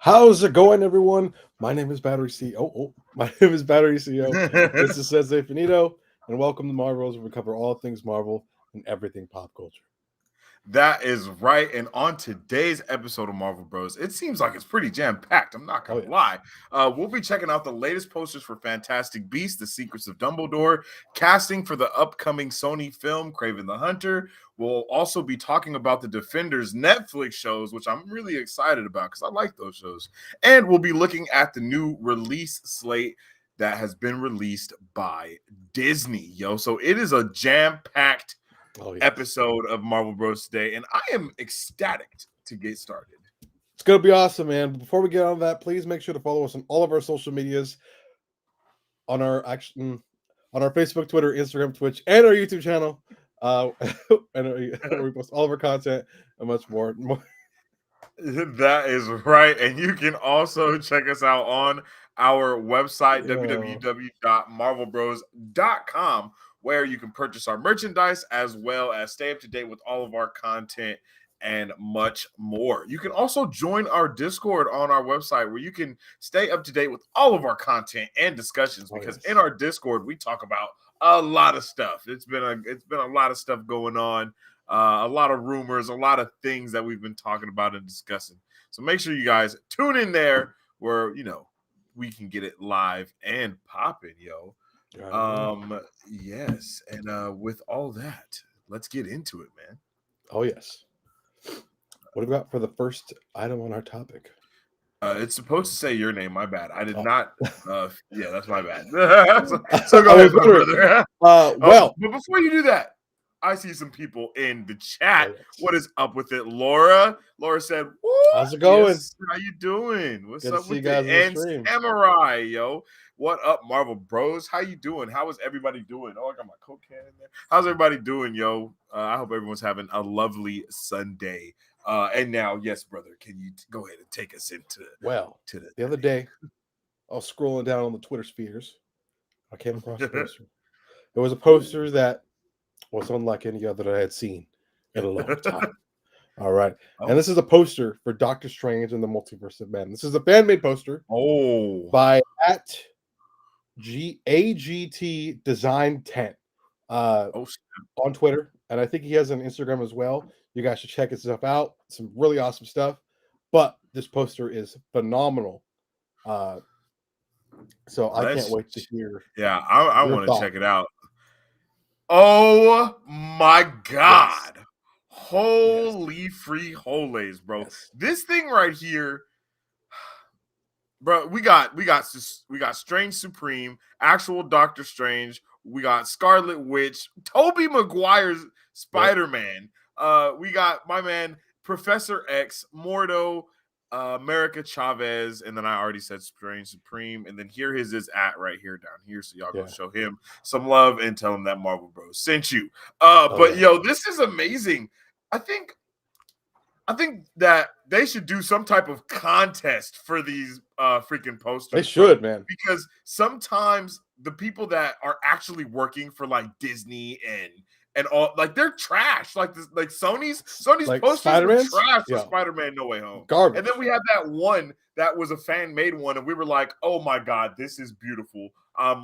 How's it going, everyone? My name is Battery C. My name is Battery CEO. This is Sensei Finito, and welcome to Marvels, where we cover all things Marvel and everything pop culture. That is right. And on today's episode of Marvel Bros, it seems like it's pretty jam-packed. I'm not going to lie. We'll be checking out the latest posters for Fantastic Beasts, The Secrets of Dumbledore, casting for the upcoming Sony film, Kraven the Hunter. We'll also be talking about the Defenders Netflix shows, which I'm really excited about because I like those shows. And we'll be looking at the new release slate that has been released by Disney, yo. So it is a jam-packed episode of Marvel Bros today, and I am ecstatic to get started. It's gonna be awesome, man. But before we get on that, please make sure to follow us on all of our social medias, on our Facebook, Twitter, Instagram, Twitch, and our YouTube channel. And we post all of our content and much more. That is right, and you can also check us out on our website, www.marvelbros.com, where you can purchase our merchandise as well as stay up to date with all of our content and much more. You can also join our Discord on our website where you can stay up to date with all of our content and discussions, because in our Discord we talk about a lot of stuff. It's been a lot of stuff going on, a lot of rumors, a lot of things that we've been talking about and discussing. So make sure you guys tune in there where we can get it live and popping, yo. Yes, and with all that, let's get into it, man. Oh yes. What have we got for the first item on our topic? It's supposed to say your name. My bad. I did not. Yeah, that's my bad. so go ahead, my brother. But before you do that, I see some people in the chat. What is up with it, Laura? Laura said, "How's it going? Yes, how you doing? What's Good up with you guys it?" And Samurai, yo. What up, Marvel Bros? How you doing? How is everybody doing? Oh, I got my Coke can in there. How's everybody doing, yo? I hope everyone's having a lovely Sunday. And now, yes, brother, can you go ahead and take us into the other day, I was scrolling down on the Twitter spheres. I came across a poster. It was a poster that was unlike any other that I had seen in a long time. All right. And this is a poster for Doctor Strange and the Multiverse of Madness. This is a fan-made poster by AGT Design 10 on Twitter. And I think he has an Instagram as well. You guys should check his stuff out. Some really awesome stuff. But this poster is phenomenal. So I can't wait to hear. Yeah, I want to check it out. Oh my God. Yes. Holy free holies, bro. Yes. This thing right here, bro, we got Strange Supreme, actual Doctor Strange. We got Scarlet Witch, Tobey Maguire's Spider-Man. We got my man Professor X, Mordo, America Chavez, and then I already said Strange Supreme, and then here his is at right here down here, so y'all go show him some love and tell him that Marvel Bros sent you. Yo, this is amazing. I think that they should do some type of contest for these freaking posters. They should, man, because sometimes the people that are actually working for like Disney and all, like, they're trash. Like Sony's like posters Spider-Man's? were trash for Spider-Man No Way Home. Garbage. And then we had that one that was a fan-made one, and we were like, oh my God, this is beautiful.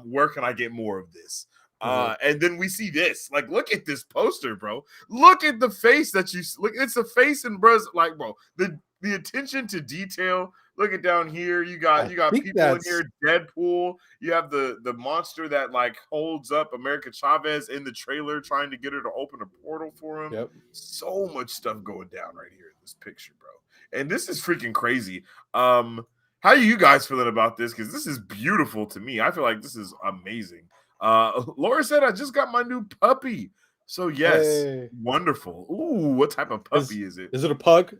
Where can I get more of this? And then we see this. Like, look at this poster, bro. Look at the face that you look. It's a face and bro's, like, bro, the attention to detail. Look at down here. You got people in here. Deadpool. You have the monster that like holds up America Chavez in the trailer, trying to get her to open a portal for him. Yep. So much stuff going down right here in this picture, bro. And this is freaking crazy. How are you guys feeling about this? Because this is beautiful to me. I feel like this is amazing. Laura said, I just got my new puppy. So yes, wonderful. Ooh, what type of puppy is it? Is it a pug?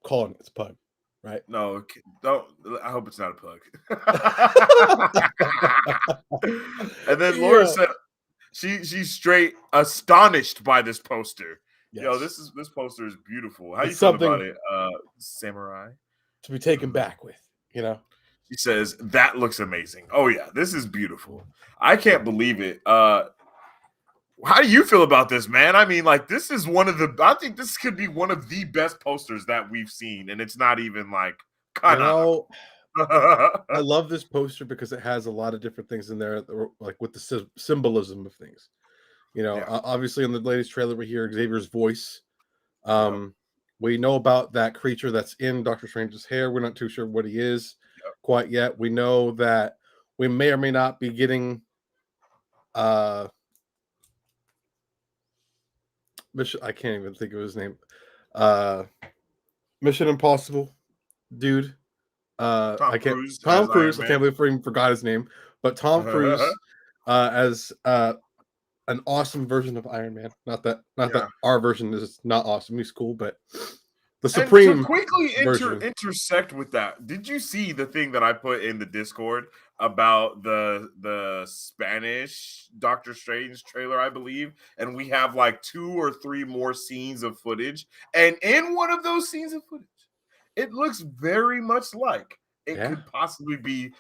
Calling it, it's a pug. Right? No, don't. I hope it's not a pug. And then Laura said she's straight astonished by this poster. Yes. Yo, this poster is beautiful. How you feel about it, Samurai? To be taken back with, you know. He says that looks amazing. Oh yeah, this is beautiful. I can't believe it. How do you feel about this, man? I mean, like, this is I think this could be one of the best posters that we've seen, and it's not even like You Kind know, of. I love this poster because it has a lot of different things in there, like with the symbolism of things. You know, Yeah. obviously in the latest trailer we hear Xavier's voice. Yep. We know about that creature that's in Doctor Strange's hair. We're not too sure what he is Yep. quite yet. We know that we may or may not be getting mission. I can't even think of his name. Uh, Mission Impossible, dude. Tom I can't. Cruise Tom as Iron Cruise. I can't Man. believe I even forgot his name. But Tom Cruise as an awesome version of Iron Man. Not Yeah. that our version is not awesome. He's cool, but the And to Supreme quickly version. intersect with that, did you see the thing that I put in the Discord about the Spanish Doctor Strange trailer, I believe? And we have like 2 or 3 more scenes of footage. And in one of those scenes of footage, it looks very much like it Yeah, could possibly be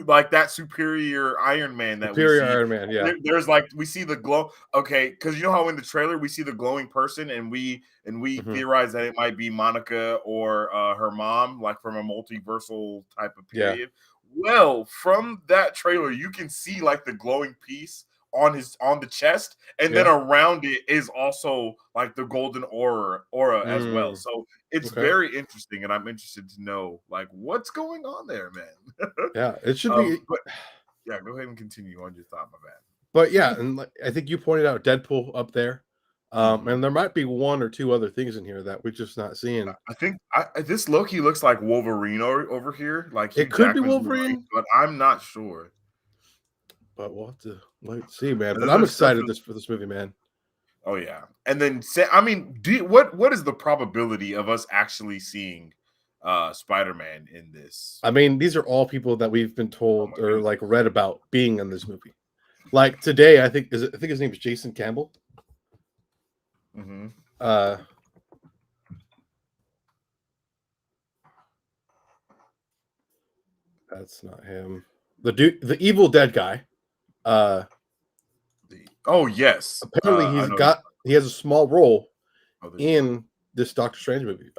like that superior Iron Man that we Superior see. Iron Man. Yeah. There's like we see the glow. Okay, because you know how in the trailer we see the glowing person, and we Mhm. theorize that it might be Monica or her mom, like from a multiversal type of Yeah. period. Well, from that trailer, you can see like the glowing piece on the chest, and then Yeah. around it is also like the golden aura as well. Mm, So it's okay. very interesting, and I'm interested to know like what's going on there, man. Yeah, it should be. But yeah, go ahead and continue on your thought, my bad. But yeah, and like, I think you pointed out Deadpool up there, Mhm. and there might be one or two other things in here that we're just not seeing. I think this Loki looks like Wolverine over here, like Hugh It could be Jackman's Wolverine, Wolverine, but I'm not sure. but we'll have to wait and see, man. And But then I'm there's excited definitely, this for this movie, man. oh yeah, and then I mean, what is the probability of us actually seeing Spider-Man in this? I mean, these are all people that we've been Oh my told or goodness. like read about being in this movie. Like today, I think his name is Jason Campbell. Hmm. Uh, that's not him. The Evil Dead guy. Uh, Oh yes, Apparently I know. he has a small role Oh, there you go. in this Doctor Strange movie.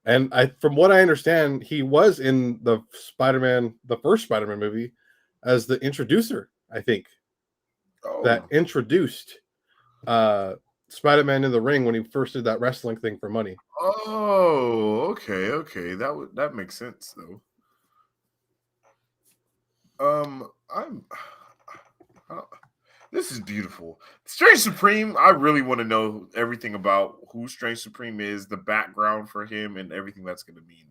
And from what I understand, he was in the first Spider-Man movie, as the introducer. I think that Oh, introduced uh Spider-Man in the ring when he first did that wrestling thing for money. oh, okay. That makes sense though. I'm. uh, This is beautiful. Strange Supreme, I really want to know everything about who Strange Supreme is, the background for him, and everything that's going to mean.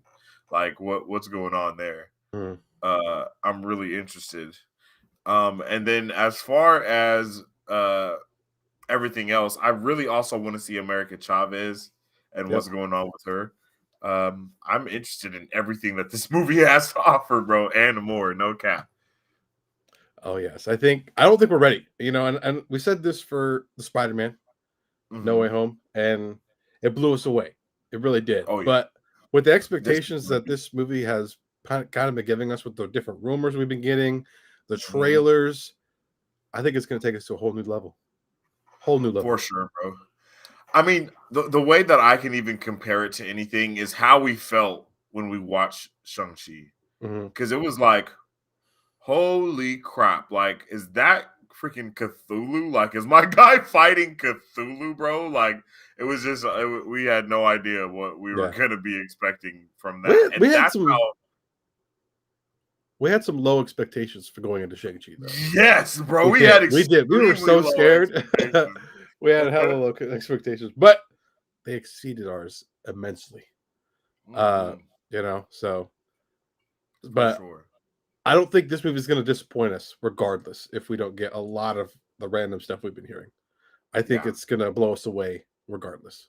Like what's going on there. Hmm. I'm really interested. And then as far as everything else, I really also want to see America Chavez and Yep. what's going on with her. I'm interested in everything that this movie has to offer, bro, and more. No cap. Oh yes, I don't think we're ready. You know, and we said this for the Spider-Man No Way Hmm. Home, and it blew us away. It really did. Oh yeah, But with the this is expectations gonna that this movie has kind of been giving us, with the different rumors we've been getting, the be trailers, I think it's going to take us to a whole new level. Whole new for level. sure, bro. I mean, the way that I can even compare it to anything is how we felt when we watched Shang-Chi. Hmm. Because it was like, holy crap. Like, is that freaking Cthulhu? Like, is my guy fighting Cthulhu, bro? Like, it was just, we had no idea what we were Yeah, going to be expecting from that. we And had that's some low expectations for going into Shang-Chi though. yes, bro. We We did, had we did. We were extremely so low scared. expectations. We had hella low expectations, but they exceeded ours immensely. Uh, Mhm, you know, so for but sure. I don't think this movie is going to disappoint us, regardless if we don't get a lot of the random stuff we've been hearing. I think Yeah. it's going to blow us away, regardless.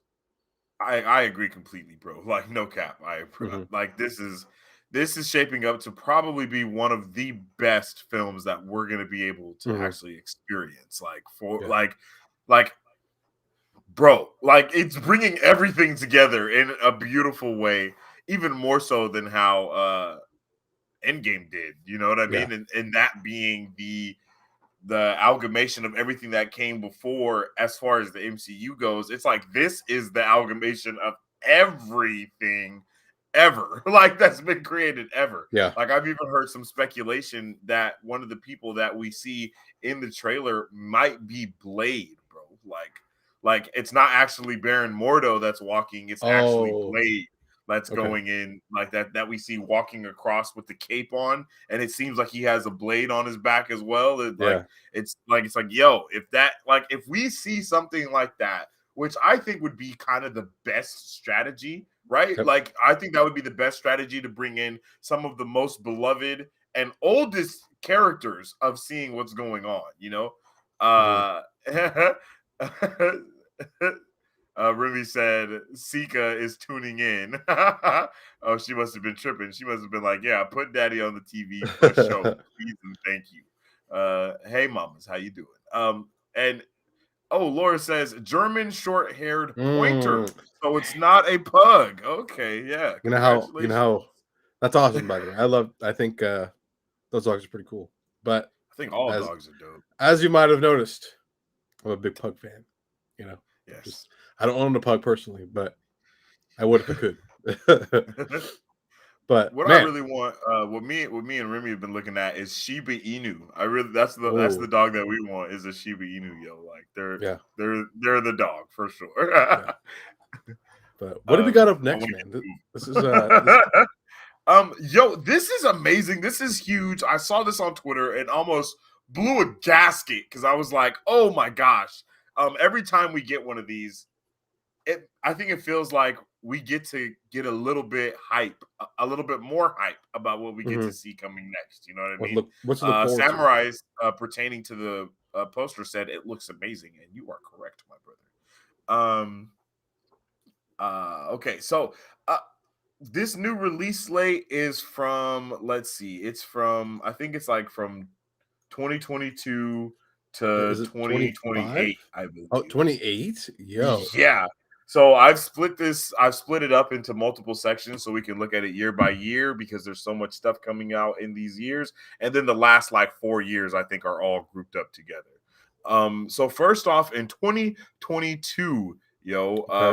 I agree completely, bro. Like no cap. Hmm. Like this is shaping up to probably be one of the best films that we're going to be able to Hmm. actually experience. Like for Yeah. like bro, like it's bringing everything together in a beautiful way, even more so than how Endgame did. You know what I Yeah. mean? And that being the amalgamation of everything that came before as far as the MCU goes. It's like this is the amalgamation of everything ever, like that's been created ever. Yeah. Like I've even heard some speculation that one of the people that we see in the trailer might be Blade, bro. Like it's not actually Baron Mordo that's walking, it's actually Blade that's going in like that we see walking across with the cape on, and it seems like he has a blade on his back as well. It's like yo, if we see something like that, which I think would be kind of the best strategy, right? Yep. Like I think that would be the best strategy to bring in some of the most beloved and oldest characters of seeing what's going on, you know? Remy said Sika is tuning in. Oh, she must have been tripping. She must have been like, yeah, put daddy on the TV for show. Please and thank you. Hey mamas, how you doing? And Laura says German short-haired pointer. So it's not a pug. Okay, yeah. You know how that's awesome, by the way. I think those dogs are pretty cool. But I think all dogs are dope. As you might have noticed, I'm a big pug fan. You know, yes. I don't own a pug personally, but I would if I could. But what I really want, what me and Remy have been looking at is Shiba Inu. That's the dog that we want is a Shiba Inu, yo. Like they're the dog for sure. Yeah. But what do we got up next, man? This is yo, this is amazing. This is huge. I saw this on Twitter and almost blew a gasket because I was like, oh my gosh. Every time we get one of these, I think it feels like we get to get a little bit more hype about what we get to see coming next. You know what I mean? What's the Samurais pertaining to the poster said it looks amazing, and you are correct, my brother. Okay, so this new release slate is from, let's see, it's from, I think it's like from 2022 to 2028, I believe. Oh, 28? Yo. Yeah. So I've split it up into multiple sections so we can look at it year by year because there's so much stuff coming out in these years. And then the last like 4 years, I think, are all grouped up together. So first off, in 2022,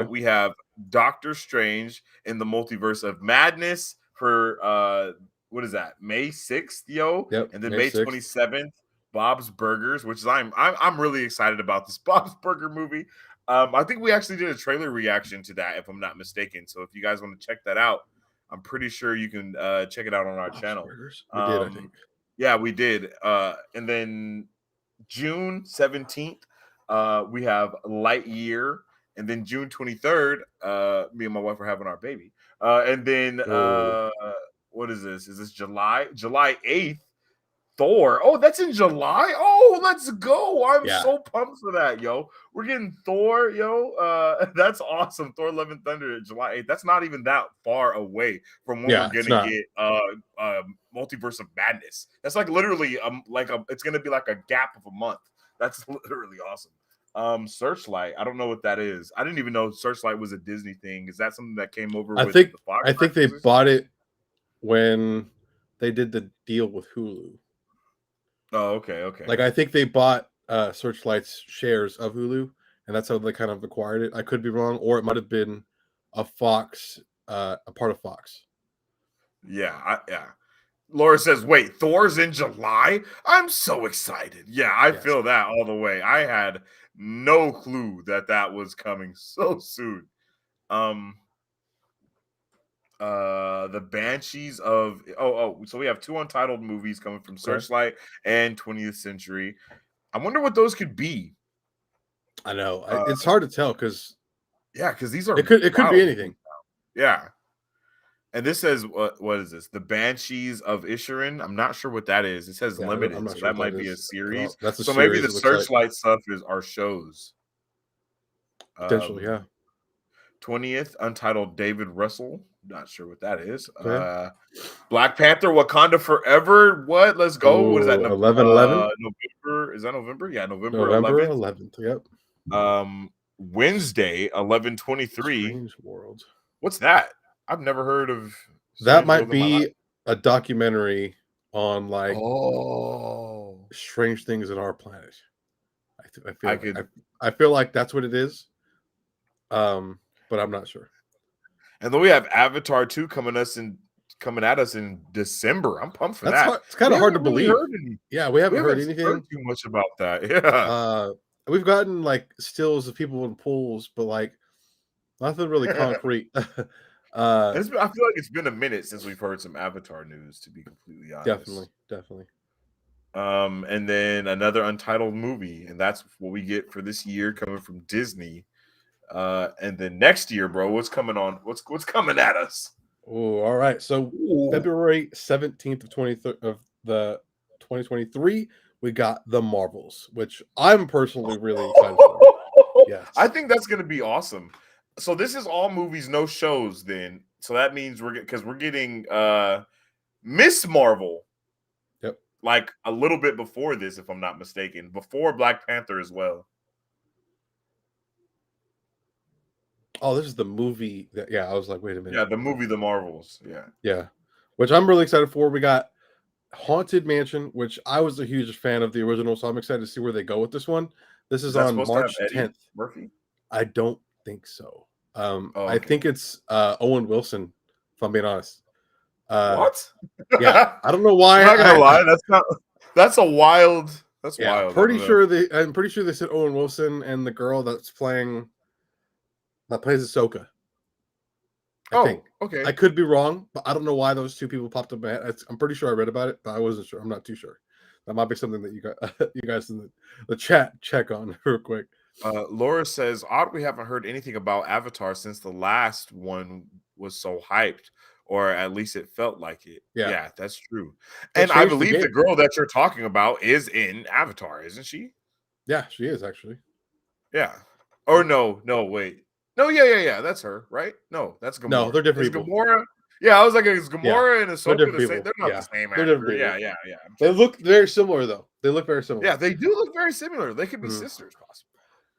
we have Doctor Strange in the Multiverse of Madness for what is that? May 6th, yo. Yep, and then May 27th, Bob's Burgers, which is I'm really excited about this Bob's Burger movie. I think we actually did a trailer reaction to that, if I'm not mistaken. So if you guys want to check that out, I'm pretty sure you can check it out on our channel. We did, I think. Yeah, we did. And then June 17th, we have Lightyear. And then June 23rd, me and my wife are having our baby. And then what is this? Is this July? July 8th, Thor. Oh, that's in July. Oh, let's go. I'm so pumped for that, yo. We're getting Thor, yo. That's awesome. Thor Love and Thunder, July 8th. That's not even that far away from when we're gonna get Multiverse of Madness. That's like literally it's gonna be like a gap of a month. That's literally awesome. Searchlight. I don't know what that is. I didn't even know Searchlight was a Disney thing. Is that something that came over with the Fox? I think they bought it when they did the deal with Hulu. Oh, okay. Like I think they bought Searchlight's shares of Hulu, and that's how they kind of acquired it. I could be wrong, or it might have been a Fox, a part of Fox. Yeah. Laura says, "Wait, Thor's in July? I'm so excited." Yeah, I feel that all the way. I had no clue that was coming so soon. The Banshees of so we have 2 Untitled movies coming from Searchlight and 20th Century. I wonder what those could be. I know it's hard to tell because these are it could be anything. Yeah. And this says what is this? The Banshees of Inisherin. I'm not sure what that is. It says limited, so that might be a series. That's a so series, maybe the Searchlight stuff are shows. Potentially, 20th Untitled David Russell. Not sure what that is. Black Panther Wakanda Forever. What? Let's go. What is that? 11/11? November. Is that November? Yeah, November 11th. Yep. Wednesday 11/23. Strange World. What's that? I've never heard of. That might be a documentary on like strange things in our planet. I feel like that's what it is. But I'm not sure. And then we have Avatar 2 coming at us in December. I'm pumped for that. Hard. It's kind of hard to believe. Yeah, we haven't heard anything heard too much about that. Yeah. We've gotten like stills of people in pools, but like nothing really concrete. I feel like it's been a minute since we've heard some Avatar news, to be completely honest. Definitely. And then another Untitled movie, and that's what we get for this year coming from Disney. And then next year, bro, what's coming on? What's coming at us? Oh, all right. So February 17th of the 2023, we got The Marvels, which I'm personally really excited for. Yes. I think that's going to be awesome. So this is all movies, no shows then. So that means we're getting Miss Marvel. Yep. Like a little bit before this, if I'm not mistaken, before Black Panther as well. Oh, this is the movie I was like, wait a minute. Yeah, the movie The Marvels. Yeah. Which I'm really excited for. We got Haunted Mansion, which I was a huge fan of the original, so I'm excited to see where they go with this one. This is on March 10th. Murphy? I don't think so. Okay. I think it's Owen Wilson, if I'm being honest. What? Yeah, I don't know why. I'm not gonna lie. That's wild. I'm pretty sure they said Owen Wilson and the girl that plays Ahsoka. I think. Okay. I could be wrong, but I don't know why those two people popped up in my head. I'm pretty sure I read about it, but I wasn't sure. I'm not too sure. That might be something that you guys in the chat check on real quick. Laura says, odd we haven't heard anything about Avatar since the last one was so hyped, or at least it felt like it. Yeah, that's true. And I believe the girl that you're talking about is in Avatar, isn't she? Yeah, she is actually. Yeah. Or no, wait. No, yeah. That's her, right? No, that's Gamora. No, they're different people. Gamora. Yeah, I was like, is Gamora and Ahsoka the same? They're not the same actor. Yeah. They look very similar, though. They look very similar. Yeah, they do look very similar. They could be sisters, possibly.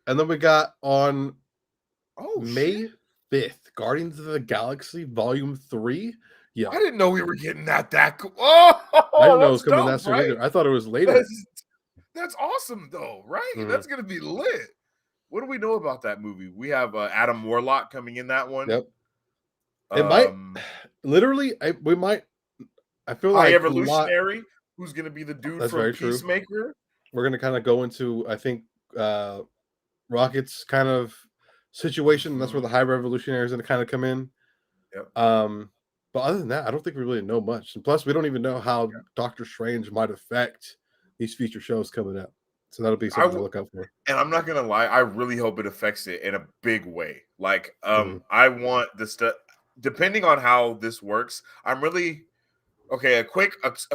And then we got on May 5th, Guardians of the Galaxy Volume 3. Yeah, I didn't know we were getting that cool. Oh, I didn't know it was coming that soon either. I thought it was later. That's awesome, though, right? That's gonna be lit. What do we know about that movie? We have Adam Warlock coming in that one. Yep. It might literally. We might. I feel like Evolutionary, who's going to be the dude from Peacemaker. True. We're going to kind of go into, I think, Rocket's kind of situation. That's where the High Revolutionary is going to kind of come in. Yep. But other than that, I don't think we really know much. And plus, we don't even know how Doctor Strange might affect these future shows coming up. So that'll be something to look out for. And I'm not gonna lie, I really hope it affects it in a big way. Like, I want the stuff. Depending on how this works, I'm really a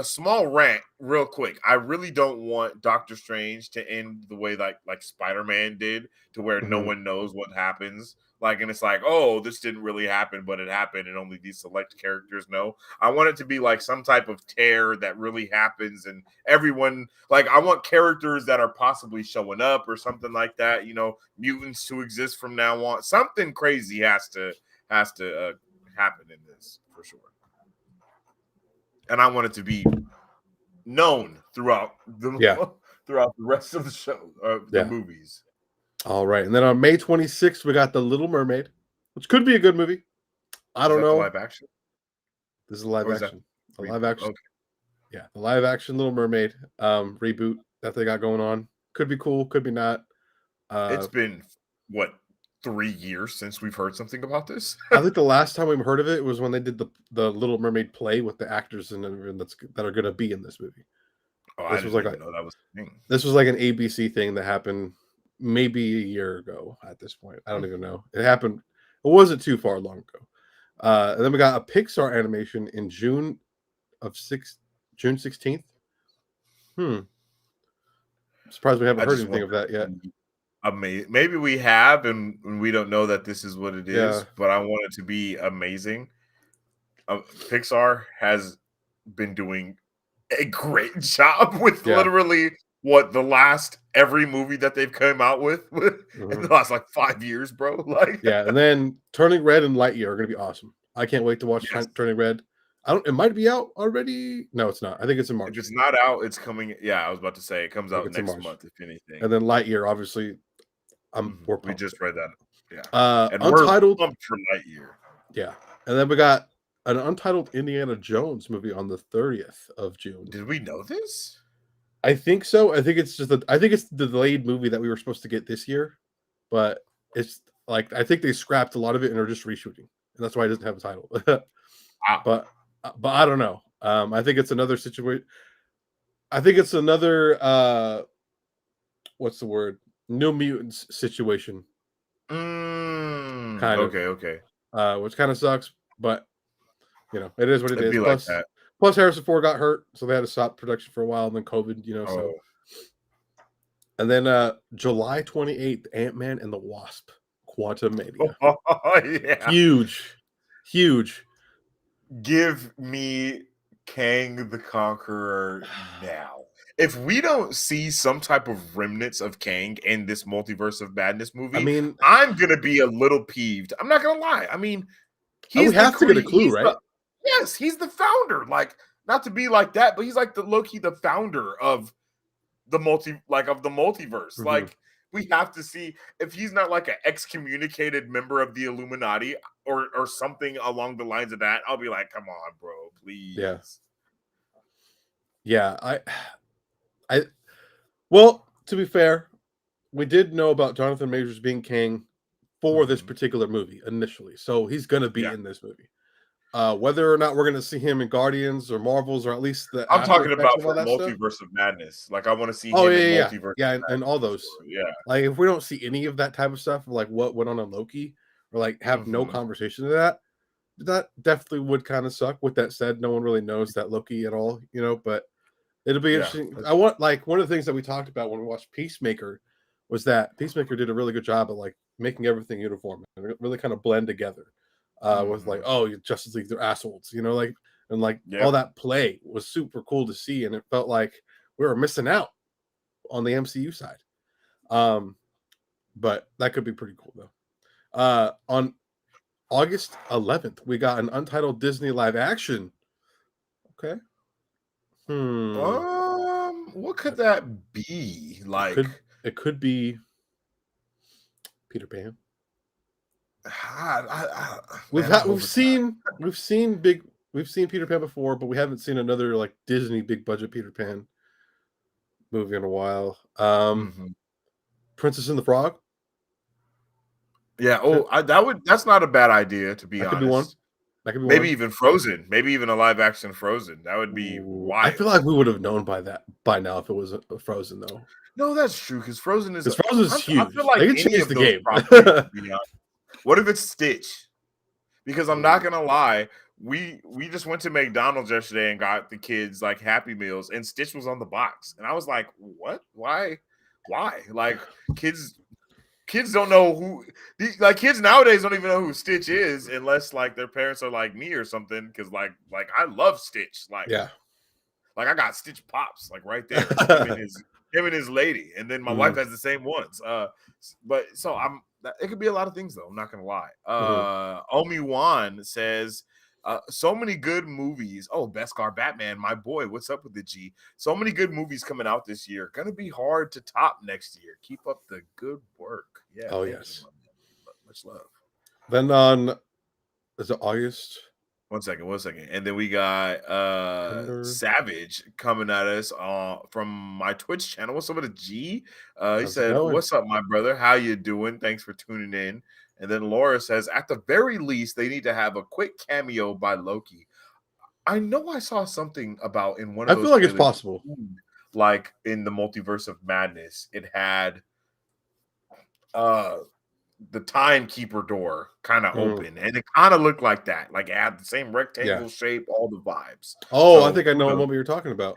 small rant, real quick. I really don't want Doctor Strange to end the way like Spider-Man did, to where no one knows what happens. Like, and it's like, oh, this didn't really happen, but it happened, and only these select characters know. I want it to be like some type of tear that really happens, and everyone, like, I want characters that are possibly showing up or something like that. You know, mutants to exist from now on. Something crazy has to happen in this for sure. And I want it to be known throughout the rest of the show, the movies. All right, and then on May 26th, we got The Little Mermaid, which could be a good movie. I don't know. Live action. This is a live action. A live action. Okay. Yeah, the live action Little Mermaid reboot that they got going on. Could be cool. Could be not. It's been 3 years since we've heard something about this. I think the last time we heard of it was when they did the Little Mermaid play with the actors that are going to be in this movie. Oh, this was like know that was a thing. This was like an ABC thing that happened maybe a year ago at this point. I don't even know. It happened. It wasn't too far long ago. And then we got a Pixar animation in June 16th. I'm surprised we haven't heard anything of that yet. Amazing. Maybe we have, and we don't know that this is what it is. But I want it to be amazing. Pixar has been doing a great job with literally the last every movie that they've come out with in the last 5 years, bro. And then Turning Red and Lightyear are gonna be awesome. I can't wait to watch Turning Red. It might be out already. No, it's not. I think it's in March. If it's not out, it's coming. Yeah, I was about to say it comes out next month, if anything. And then Lightyear, obviously, we just read that. Yeah, Untitled we're pumped for Lightyear. Yeah. And then we got an untitled Indiana Jones movie on the 30th of June. Did we know this? I think so. I think it's the delayed movie that we were supposed to get this year, but it's like I think they scrapped a lot of it and are just reshooting, and that's why it doesn't have a title. Wow. but I don't know. I think it's another situation. I think it's another what's the word? New Mutants situation, kind of, Okay. which kind of sucks, but it is what it It'd is. be like that. Plus Harrison Ford got hurt, so they had to stop production for a while, and then COVID, so. Oh. And then July 28th, Ant-Man and the Wasp, Quantumania. Oh, yeah. Huge. Give me Kang the Conqueror now. If we don't see some type of remnants of Kang in this Multiverse of Madness movie, I mean, I'm gonna be a little peeved. I'm not gonna lie. I mean, we have to get a clue, right? Yes, he's the founder. Like, not to be like that, but he's like the low-key the founder of the multiverse. Mm-hmm. Like, we have to see if he's not like an excommunicated member of the Illuminati or something along the lines of that. I'll be like, come on, bro, please. Yeah. Well, to be fair, we did know about Jonathan Majors being Kang for this particular movie initially, so he's gonna be in this movie. Whether or not we're gonna see him in Guardians or Marvels, or at least I'm talking about all for that Multiverse stuff. of Madness. Like, I want to see Oh him yeah, in Multiverse. yeah, and all those. Yeah. Like, if we don't see any of that type of stuff, like what went on in Loki, or like have no conversation to that definitely would kind of suck. With that said, no one really knows that Loki at all, but it'll be interesting. I want, like, one of the things that we talked about when we watched Peacemaker was that Peacemaker did a really good job of like making everything uniform and really kind of blend together. With like, oh, Justice League, they're assholes, like, and like all that play was super cool to see, and it felt like we were missing out on the MCU side. But that could be pretty cool though. On August 11th, we got an untitled Disney live action. Okay. What could that be? Like, it could be Peter Pan. We've seen Peter Pan before, but we haven't seen another like Disney big budget Peter Pan movie in a while. Princess and the Frog. Yeah. That's not a bad idea, to be honest. Could be one. That could be maybe even Frozen. Maybe even a live action Frozen. That would be wild. I feel like we would have known by now if it was a Frozen though. No, that's true, because Frozen is huge. I feel like they can change the game. Properties, what if it's Stitch? Because I'm not gonna lie, we just went to McDonald's yesterday and got the kids like Happy Meals, and Stitch was on the box, and I was like, "What? Why? Like, kids don't know who, like, kids nowadays don't even know who Stitch is unless like their parents are like me or something. Because like I love Stitch. Like, like I got Stitch Pops like right there. him and his lady, and then my wife has the same ones. But so it could be a lot of things though. I'm not gonna lie. Omi Wan says, so many good movies. Oh, Beskar Batman, my boy. What's up with the G? So many good movies coming out this year. Gonna be hard to top next year. Keep up the good work. Yeah. Oh yes. Much love. Then on is it August? One second. And then we got Savage coming at us from my Twitch channel. What's up with a G? He said, "What's up, my brother? How you doing? Thanks for tuning in." And then Laura says, "At the very least, they need to have a quick cameo by Loki." I know I saw something about in one of those. I feel like it's possible. Like in the Multiverse of Madness, it had the timekeeper door kind of open, and it kind of looked like that. Like, it had the same rectangle shape, all the vibes. Oh, so, I think I know what you're talking about.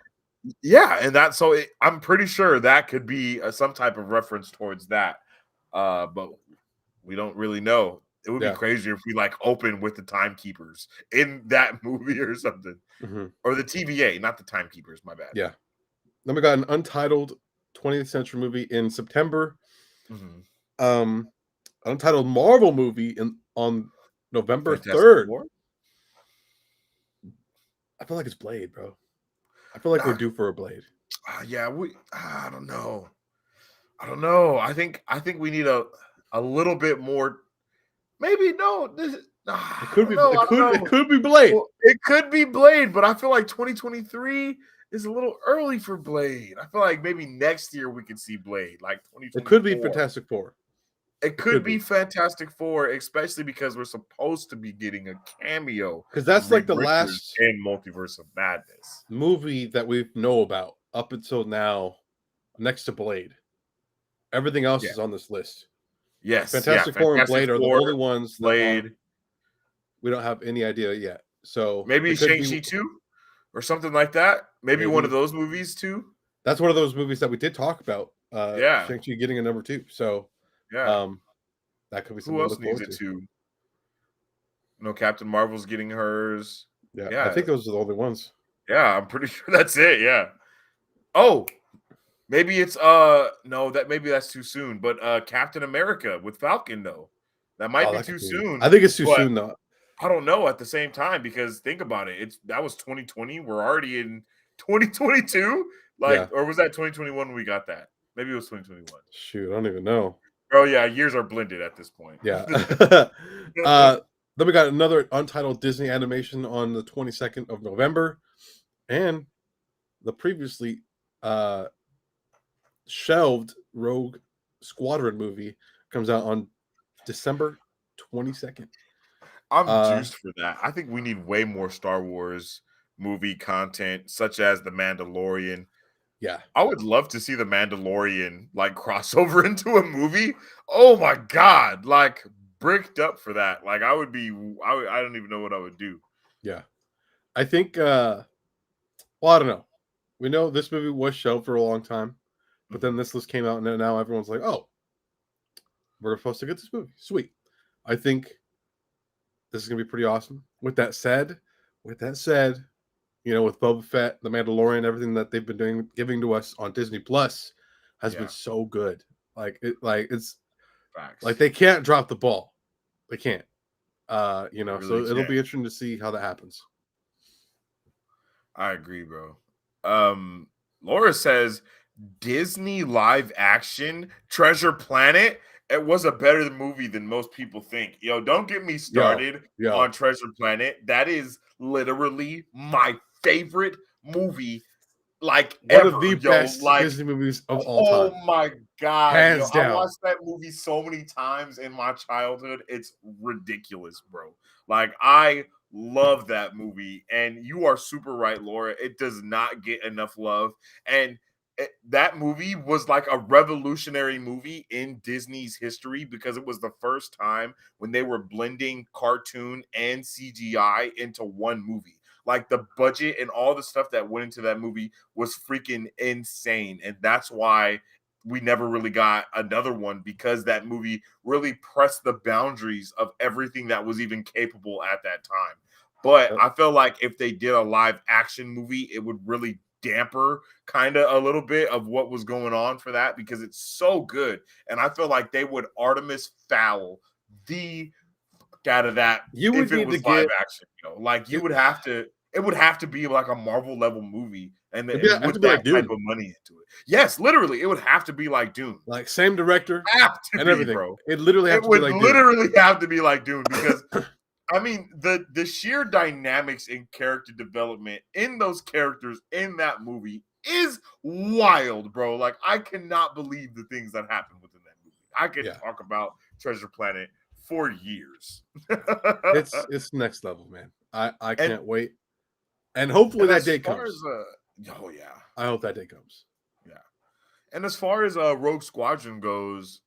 Yeah, and that I'm pretty sure that could be some type of reference towards that. But we don't really know. It would be crazy if we like open with the timekeepers in that movie or something, or the TVA, not the timekeepers. My bad. Yeah. Then we got an untitled 20th century movie in September. Untitled Marvel movie on November 3rd. I feel like it's Blade, bro. I feel like we're due for a Blade. I don't know. I think we need a little bit more. Maybe no. It I could don't be. know. It I don't could. It know. could be Blade. Well, it could be Blade, but I feel like 2023 is a little early for Blade. I feel like maybe next year we could see Blade, like It could be 2024. Fantastic Four. It could be Fantastic Four, especially because we're supposed to be getting a cameo because from that's like Reed the Richards last in Multiverse of Madness. movie that we know about up until now, next to Blade. Everything else Yeah. is on this list. Yes, yeah. Fantastic Four and Fantastic Blade are the Four, only ones that Blade. we don't have any idea yet. So Maybe it could Shang-Chi be 2 or something like that. Maybe one of those movies too. That's one of those movies that we did talk about. Yeah. Shang-Chi getting a number 2. So Yeah. that could be Who something to else look needs forward it to. too? Captain Marvel's getting hers. Yeah, Yeah. I think those are the only ones. Yeah, I'm pretty sure that's it. Yeah. Oh, maybe it's no, maybe that's too soon. But Captain America with Falcon though. That might be That too could be. soon. I think it's too but soon though. I don't know at the same time because think about it. That was 2020. We're already in 2022. Yeah. Or was that 2021 when we got that? Maybe it was 2021. Shoot, I don't even know. Oh yeah, years are blended at this point. Yeah. Then we got another Untitled Disney animation on the 22nd of November. And the previously shelved Rogue Squadron movie comes out on December 22nd. I'm juiced for that. I think we need way more Star Wars movie content, such as The Mandalorian. Yeah. I would love to see The Mandalorian like crossover into a movie. Oh my god, like bricked up for that. Like I don't even know what I would do. Yeah. I think well, I don't know. We know this movie was shelved for a long time, but then this list came out and now everyone's like, "Oh, we're supposed to get this movie." Sweet. I think this is going to be pretty awesome. With that said, with Boba Fett, The Mandalorian, everything that they've been giving to us on Disney Plus has been so good. It's Facts. like they can't drop the ball. They can't. Really so it'll can't. be interesting to see how that happens. I agree, bro. Laura says Disney live action Treasure Planet. It was a better movie than most people think. Yo, don't get me started on Treasure Planet. That is literally my favorite movie, like one ever. of the best Disney movies of all time. Oh my god, hands down. I watched that movie so many times in my childhood. It's ridiculous, bro. Like I love that movie, and you are super right, Laura. It does not get enough love, and that movie was like a revolutionary movie in Disney's history because it was the first time when they were blending cartoon and CGI into one movie. Like the budget and all the stuff that went into that movie was freaking insane. And that's why we never really got another one, because that movie really pressed the boundaries of everything that was even capable at that time. But I feel like if they did a live action movie, it would really damper kind of a little bit of what was going on for that, because it's so good. And I feel like they would Artemis Fowl the out of that if it was live action. Like you would have to, it would have to be like a Marvel level movie, and with that type of money into it. Yes, literally, it would have to be like Dune, like same director and everything, bro. It literally have to be like literally have to be like Dune, because I mean the sheer dynamics and character development in those characters in that movie is wild, bro. Like I cannot believe the things that happen within that movie. I could talk about Treasure Planet for years. It's next level, man. I can't wait, and hopefully that day comes. I hope that day comes. Yeah, and as far as Rogue Squadron goes,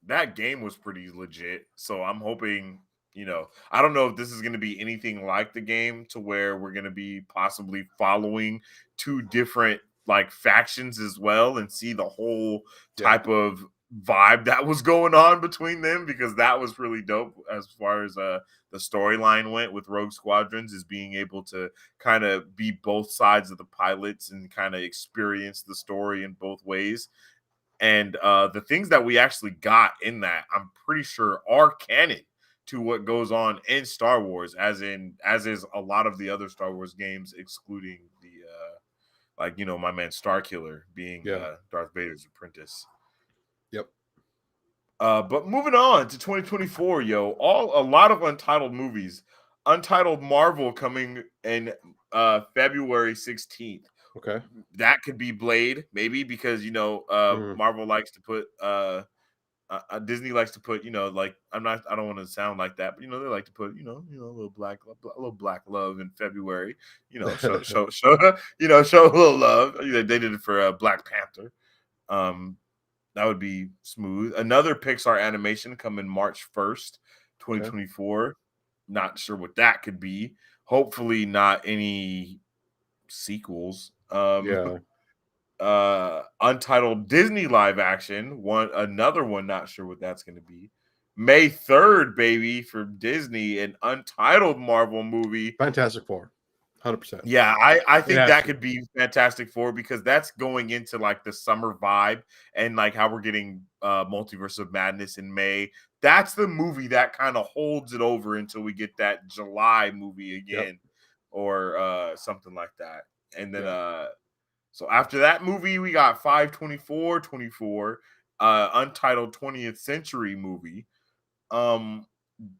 that game was pretty legit. So I'm hoping, I don't know if this is going to be anything like the game, to where we're going to be possibly following two different like factions as well, and see the whole type of vibe that was going on between them, because that was really dope as far as the storyline went with Rogue Squadrons, is being able to kind of be both sides of the pilots and kind of experience the story in both ways. And the things that we actually got in that, I'm pretty sure are canon to what goes on in Star Wars, as is a lot of the other Star Wars games, excluding the my man Starkiller being Darth Vader's apprentice. Yep. But moving on to 2024, yo, a lot of untitled movies. Untitled Marvel coming in February 16th. Okay. That could be Blade, maybe, because Marvel likes to put Disney likes to put, like I don't want to sound like that, but they like to put, a little black love in February, show show a little love. They did it for Black Panther. That would be smooth. Another Pixar animation coming March 1st, 2024. Okay. Not sure what that could be. Hopefully not any sequels. Untitled Disney live action, another one, not sure what that's going to be. May 3rd, baby, for Disney, an Untitled Marvel movie. Fantastic Four. 100%. Yeah, I think that could be Fantastic Four, because that's going into like the summer vibe, and like how we're getting Multiverse of Madness in May. That's the movie that kind of holds it over until we get that July movie again, or something like that. And then so after that movie, we got 5/24/24, Untitled 20th Century movie. And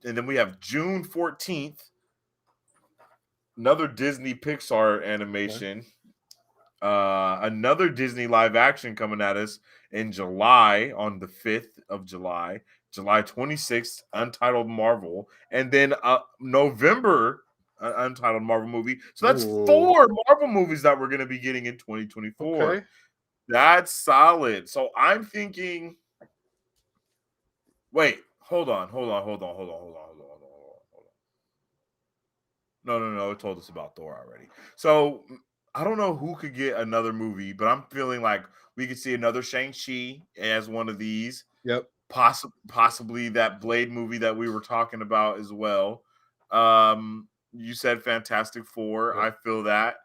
then we have June 14th. Another Disney Pixar animation. Another Disney live action coming at us in July, on the 5th of July. July 26th, Untitled Marvel. And then November, Untitled Marvel movie. So that's 4 Marvel movies that we're going to be getting in 2024. Okay. That's solid. So I'm thinking, wait, hold on. No, it told us about Thor already. So I don't know who could get another movie, but I'm feeling like we could see another Shang-Chi as one of these. Yep. Possibly that Blade movie that we were talking about as well. You said Fantastic Four. Yep. I feel that.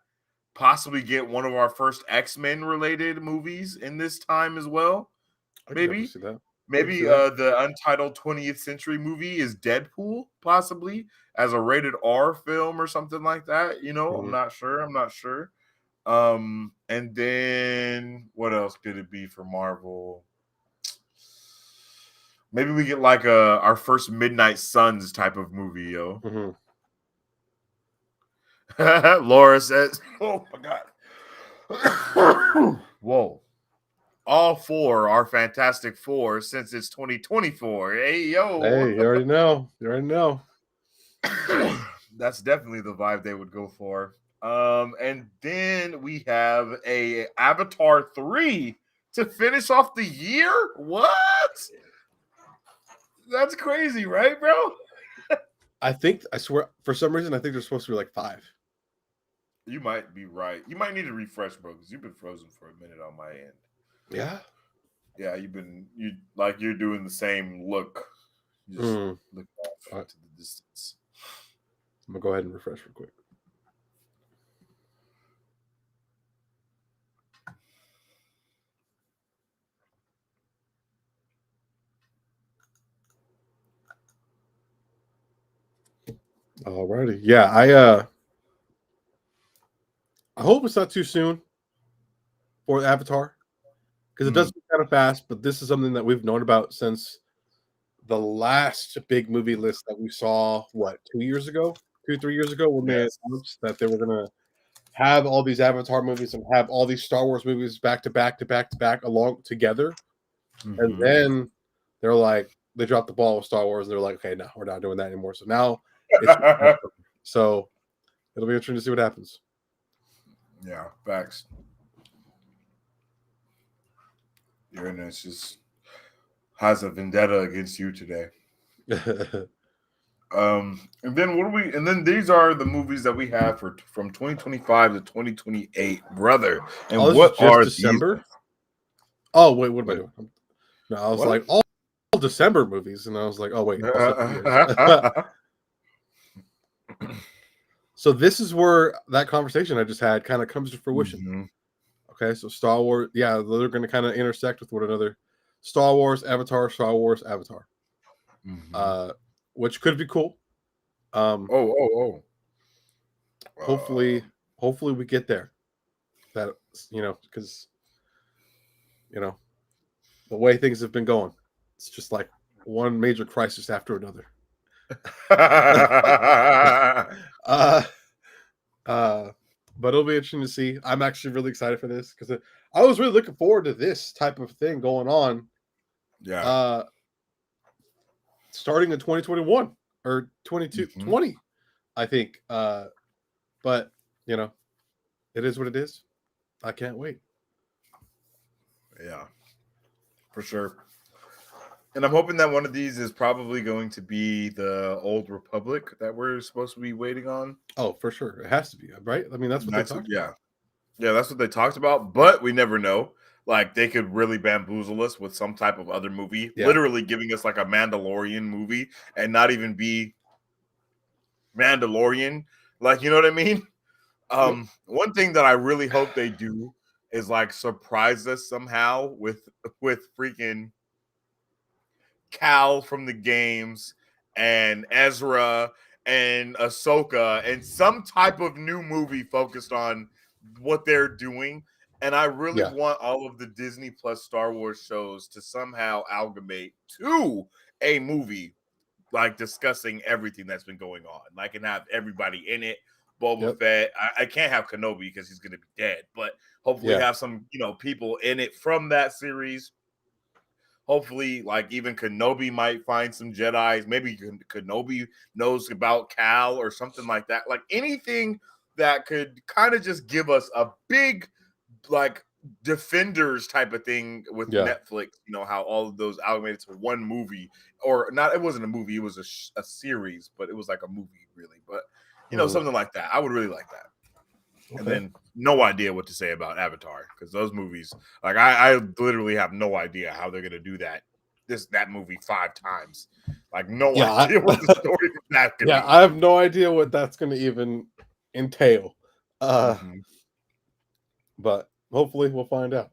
Possibly get one of our first X-Men related movies in this time as well. Maybe. See that. Maybe the Untitled 20th Century movie is Deadpool, possibly, as a rated R film or something like that. I'm not sure. And then what else could it be for Marvel? Maybe we get like our first Midnight Suns type of movie, yo. Laura says, "Oh my God, whoa." All 4 are Fantastic Four since it's 2024. Hey, yo. Hey, you already know. That's definitely the vibe they would go for. And then we have a Avatar 3 to finish off the year? What? That's crazy, right, bro? I swear, for some reason, I think there's supposed to be like 5. You might be right. You might need to refresh, bro, because you've been frozen for a minute on my end. Yeah, you're doing the same look. You just look off to the distance. I'm gonna go ahead and refresh real quick. Alrighty, yeah, I hope it's not too soon for Avatar, because it does go kind of fast, but this is something that we've known about since the last big movie list that we saw, 3 years ago, when they announced that they were going to have all these Avatar movies and have all these Star Wars movies back to back along together. And then they're like, they dropped the ball with Star Wars, and they're like, okay, no, we're not doing that anymore. So now so it'll be interesting to see what happens. Yeah, facts. Uranus just has a vendetta against you today. And then these are the movies that we have from 2025 to 2028, brother. And what are December? These? Oh wait, what am I doing? No, I was like all December movies, and I was like, oh wait. So this is where that conversation I just had kind of comes to fruition. Okay, so Star Wars, they're going to kind of intersect with one another. Star Wars, Avatar, which could be cool. Hopefully we get there. That because the way things have been going. it's just like one major crisis after another. But it'll be interesting to see. I'm actually really excited for this because I was really looking forward to this type of thing going on. Yeah. Starting in 2021 or 20, I think. But you know, it is what it is. I can't wait. Yeah, for sure. And I'm hoping that one of these is probably going to be the Old Republic that we're supposed to be waiting on. Oh, for sure. It has to be, right? I mean, that's what they talked about. Yeah, that's what they talked about, but we never know. Like, they could really bamboozle us with some type of other movie, literally giving us like a Mandalorian movie and not even be Mandalorian. Like, you know what I mean? One thing that I really hope they do is like surprise us somehow with freaking Cal from the games and Ezra and Ahsoka and some type of new movie focused on what they're doing. And I really want all of the Disney Plus Star Wars shows to somehow amalgamate to a movie like discussing everything that's been going on. Like, and have everybody in it. Boba Fett. I can't have Kenobi because he's going to be dead, but hopefully have some, people in it from that series. Hopefully, like, even Kenobi might find some Jedis. Maybe Kenobi knows about Cal or something like that. Like, anything that could kind of just give us a big, like, Defenders type of thing with Netflix. How all of those amalgamated to one movie, or not. It wasn't a movie. It was a series, but it was like a movie, really. But something like that. I would really like that. Okay. And then no idea what to say about Avatar, because those movies, like, I literally have no idea how they're gonna do that movie 5 times. Like, no idea what the story of that could be. I have no idea what that's gonna even entail. But hopefully we'll find out.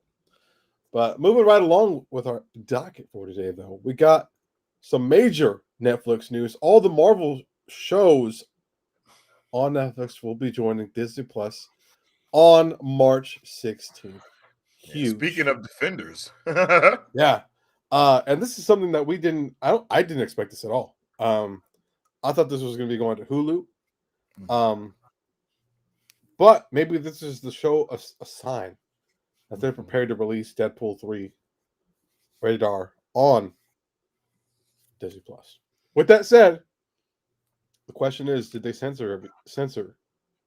But moving right along with our docket for today, though, we got some major Netflix news. All the Marvel shows on Netflix will be joining Disney Plus on March 16th. Huge. Speaking of Defenders. And this is something that I didn't expect this at all. I thought this was going to be going to Hulu. But maybe this is the show a sign that they're prepared to release Deadpool 3 rated R on Disney Plus. With that said, the question is, did they censor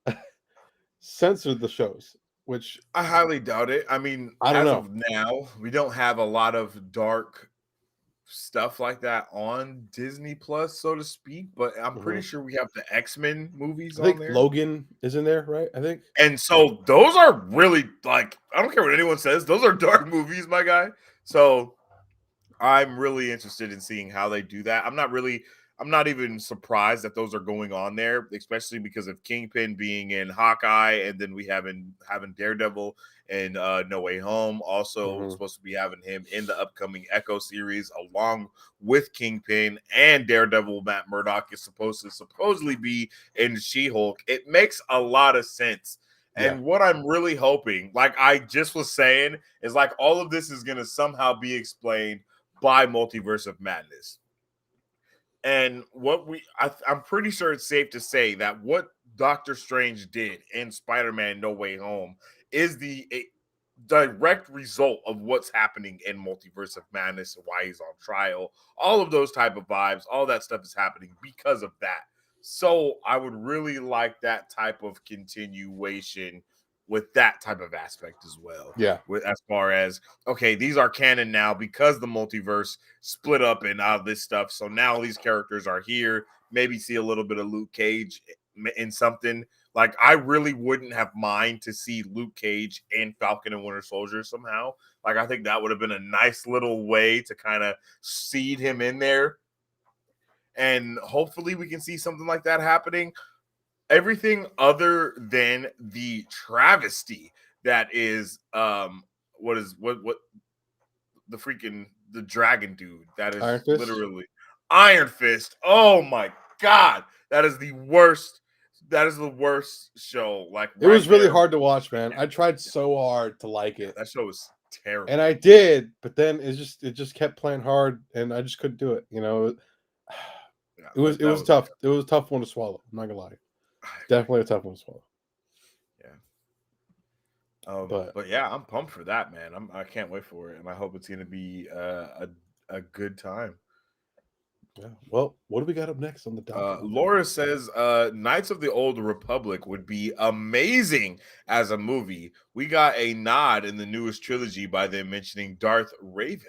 the shows? Which I highly doubt it. I mean, as of now, we don't have a lot of dark stuff like that on Disney Plus, so to speak. But I'm pretty sure we have the X-Men movies on there. Logan is in there, right? I think. And so those are really, like, I don't care what anyone says, those are dark movies, my guy. So I'm really interested in seeing how they do that. I'm not even surprised that those are going on there, especially because of Kingpin being in Hawkeye, and then we having Daredevil and No Way Home. Also supposed to be having him in the upcoming Echo series, along with Kingpin and Daredevil. Matt Murdock is supposedly be in She-Hulk. It makes a lot of sense. And what I'm really hoping, like I just was saying, is like all of this is going to somehow be explained by Multiverse of Madness. And I'm pretty sure it's safe to say that what Doctor Strange did in Spider-Man No Way Home is the direct result of what's happening in Multiverse of Madness and why he's on trial. All of those type of vibes, all that stuff is happening because of that. So I would really like that type of continuation with that type of aspect as well. As far as, okay, these are canon now because the multiverse split up and all this stuff. So now these characters are here. Maybe see a little bit of Luke Cage in something. Like, I really wouldn't have mind to see Luke Cage in Falcon and Winter Soldier somehow. Like, I think that would have been a nice little way to kind of seed him in there. And hopefully we can see something like that happening. Everything other than the travesty that is what the freaking the dragon dude that is literally Iron Fist. Oh my god, that is the worst show. Like, it was really hard to watch, man. I tried so hard to like it. That show was terrible. And I did, but then it just kept playing hard, and I just couldn't do it. You know, Yeah, it was that tough. It was a tough one to swallow. I'm not gonna lie. Definitely a tough one to swallow. Yeah. But yeah, I'm pumped for that, man. I can't wait for it, and I hope it's gonna be a good time. Yeah. Well, what do we got up next on the docket? Laura says Knights of the Old Republic would be amazing as a movie. We got a nod in the newest trilogy by them mentioning Darth Raven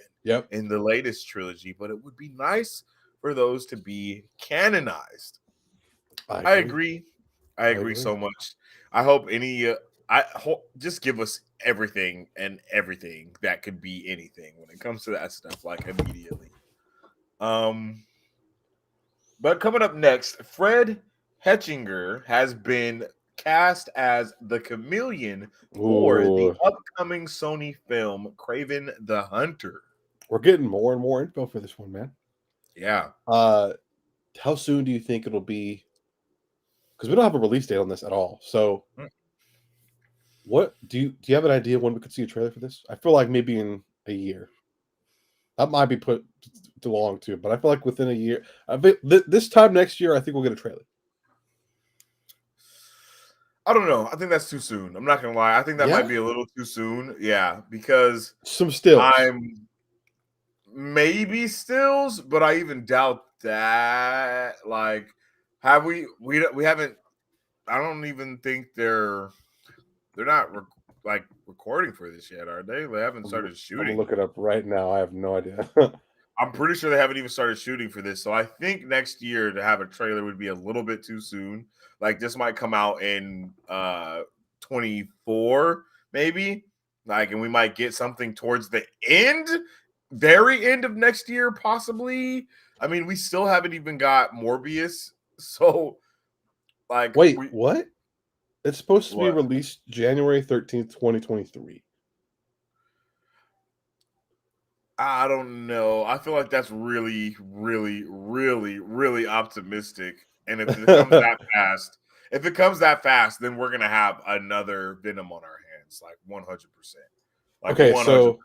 in the latest trilogy, but it would be nice for those to be canonized. I agree so much. I hope just give us everything and everything that could be anything when it comes to that stuff, like immediately. But coming up next, Fred Hetchinger has been cast as the Chameleon for the upcoming Sony film Kraven the Hunter. We're getting more and more info for this one, man. Yeah. How soon do you think it'll be? Because we don't have a release date on this at all. So, what do you have an idea when we could see a trailer for this? I feel like maybe in a year. That might be put too long too, but I feel like within a year. I think this time next year, I think we'll get a trailer. I don't know. I think that's too soon. I'm not gonna lie. I think that might be a little too soon. Yeah, because some stills. I'm maybe stills, but I even doubt that. Like, have we haven't. I don't even think they're not recording for this yet, are they? They haven't started shooting. I'm gonna look it up right now. I have no idea. I'm pretty sure they haven't even started shooting for this. So I think next year to have a trailer would be a little bit too soon. Like this might come out in 24, maybe. Like, and we might get something towards the very end of next year, possibly. I mean, we still haven't even got Morbius. So like wait, what? It's supposed to be released January 13th, 2023. I don't know. I feel like that's really, really, really, really optimistic. And if it comes that fast, then we're gonna have another Venom on our hands, like 100%. Like okay, 100%. So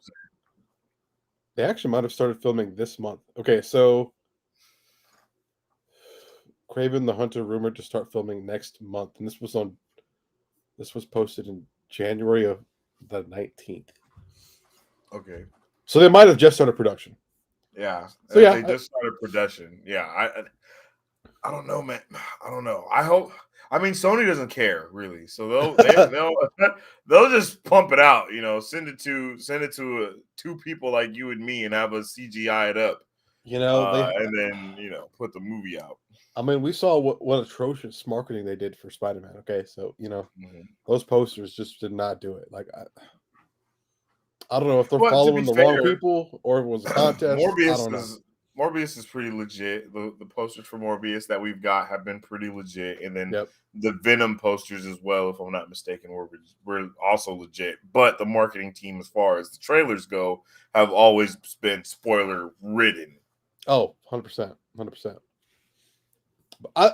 they actually might have started filming this month. Okay, so Kraven the Hunter rumored to start filming next month, and this was posted in January of the 19th. Okay. So they might have just started production. Yeah. So yeah, they just started production. Yeah. I don't know, man. I don't know. I mean, Sony doesn't care really, so they'll just pump it out. You know, send it to two people like you and me, and have us CGI it up. You know, and then put the movie out. I mean, we saw what atrocious marketing they did for Spider-Man. Okay, so those posters just did not do it. Like I don't know if they're following the wrong people or if it was a contest. I don't know. Morbius is pretty legit. The posters for Morbius that we've got have been pretty legit, and then the Venom posters as well, if I'm not mistaken, were also legit. But the marketing team, as far as the trailers go, have always been spoiler ridden. Oh, 100%, 100%.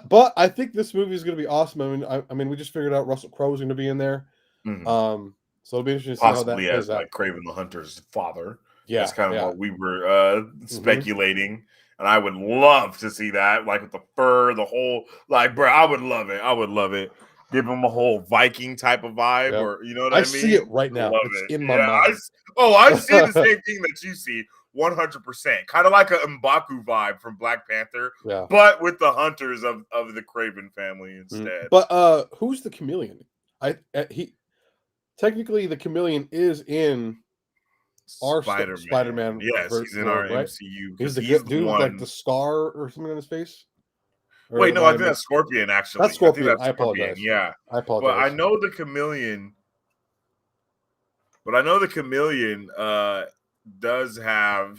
But I think this movie is going to be awesome. I mean, we just figured out Russell Crowe is going to be in there. Mm-hmm. So it'll be interesting to see how that plays out. Like Craven the Hunter's father. Yeah, that's kind of what we were speculating, and I would love to see that, like with the fur, the whole, like, bro, I would love it. I would love it. Give him a whole Viking type of vibe, or you know what I mean? I see it right now. It's in my mind. I see the same thing that you see. 100%, kind of like a M'Baku vibe from Black Panther, but with the hunters of the Craven family instead. But who's the Chameleon? Technically the Chameleon is in our Spider-Man. Yes, he's in our MCU. He's the dude with like the scar or something on his face. Wait, no, I think that's Scorpion. Actually, that's Scorpion. I apologize. Yeah, I apologize. But I know the Chameleon. Does have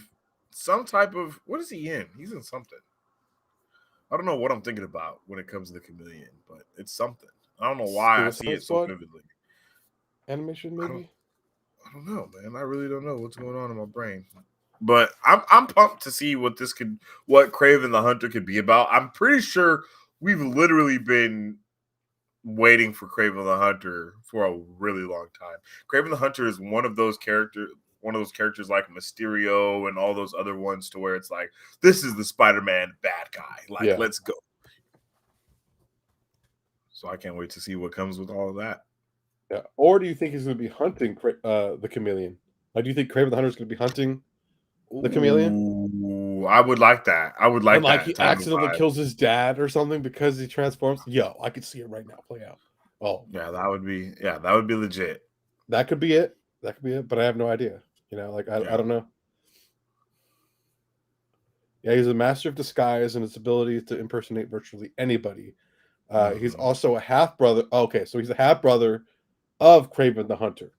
some type of, what is he in? He's in something. I don't know what I'm thinking about when it comes to the Chameleon, but it's something. I don't know why I see it so vividly. Animation, maybe? I don't know, man. I really don't know what's going on in my brain. But I'm pumped to see what Kraven the Hunter could be about. I'm pretty sure we've literally been waiting for Kraven the Hunter for a really long time. Kraven the Hunter is one of those characters. one of those characters like Mysterio and all those other ones to where it's like, this is the Spider-Man bad guy. Like, let's go. So I can't wait to see what comes with all of that. Yeah. Or do you think he's going to be hunting the Chameleon? Like, do you think Kraven the Hunter is going to be hunting the Chameleon? Ooh, I would like that. I would like and like that. he accidentally kills his dad or something because he transforms. Yo, I could see it right now play out. Oh, yeah, that would be legit. That could be it. That could be it. But I have no idea. You know, like I don't know. Yeah, he's a master of disguise and his ability to impersonate virtually anybody. He's also a half brother. Okay, so he's a half brother of Kraven the Hunter.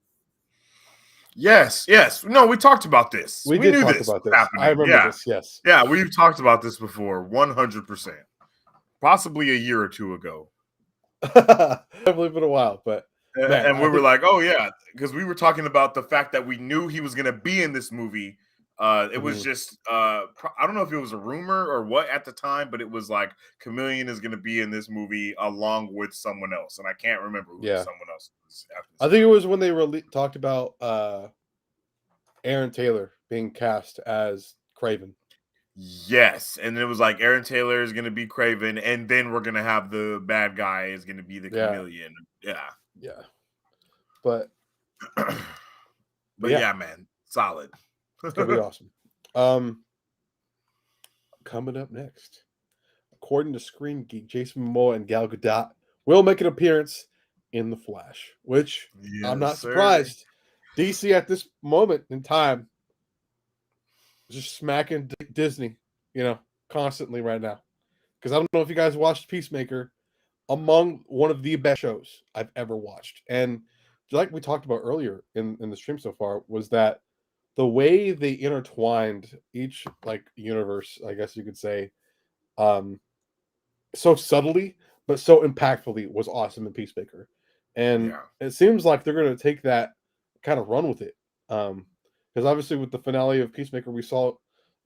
Yes. No, we talked about this. We did talk about this. Happening. I remember this. Yes. Yeah, we've talked about this before. 100%. Possibly a year or two ago. Definitely been a while, but man, we were like, oh yeah, because we were talking about the fact that we knew he was going to be in this movie. It was just I don't know if it was a rumor or what at the time, but it was like Chameleon is going to be in this movie along with someone else, and I can't remember who someone else was. I think it was when they talked about Aaron Taylor being cast as Craven. Yes, and it was like Aaron Taylor is going to be Craven, and then we're going to have the bad guy is going to be the Chameleon. Yeah. But yeah, man, solid. It's gonna be awesome. Coming up next, according to Screen Geek, Jason Momoa and Gal Gadot will make an appearance in The Flash, which I'm not surprised. DC at this moment in time is just smacking Disney, constantly right now. Because I don't know if you guys watched Peacemaker, among one of the best shows I've ever watched. And like we talked about earlier in the stream so far, was that the way they intertwined each universe, I guess you could say, so subtly but so impactfully was awesome in Peacemaker. And it seems like they're going to take that kind of run with it. Because obviously with the finale of Peacemaker, we saw a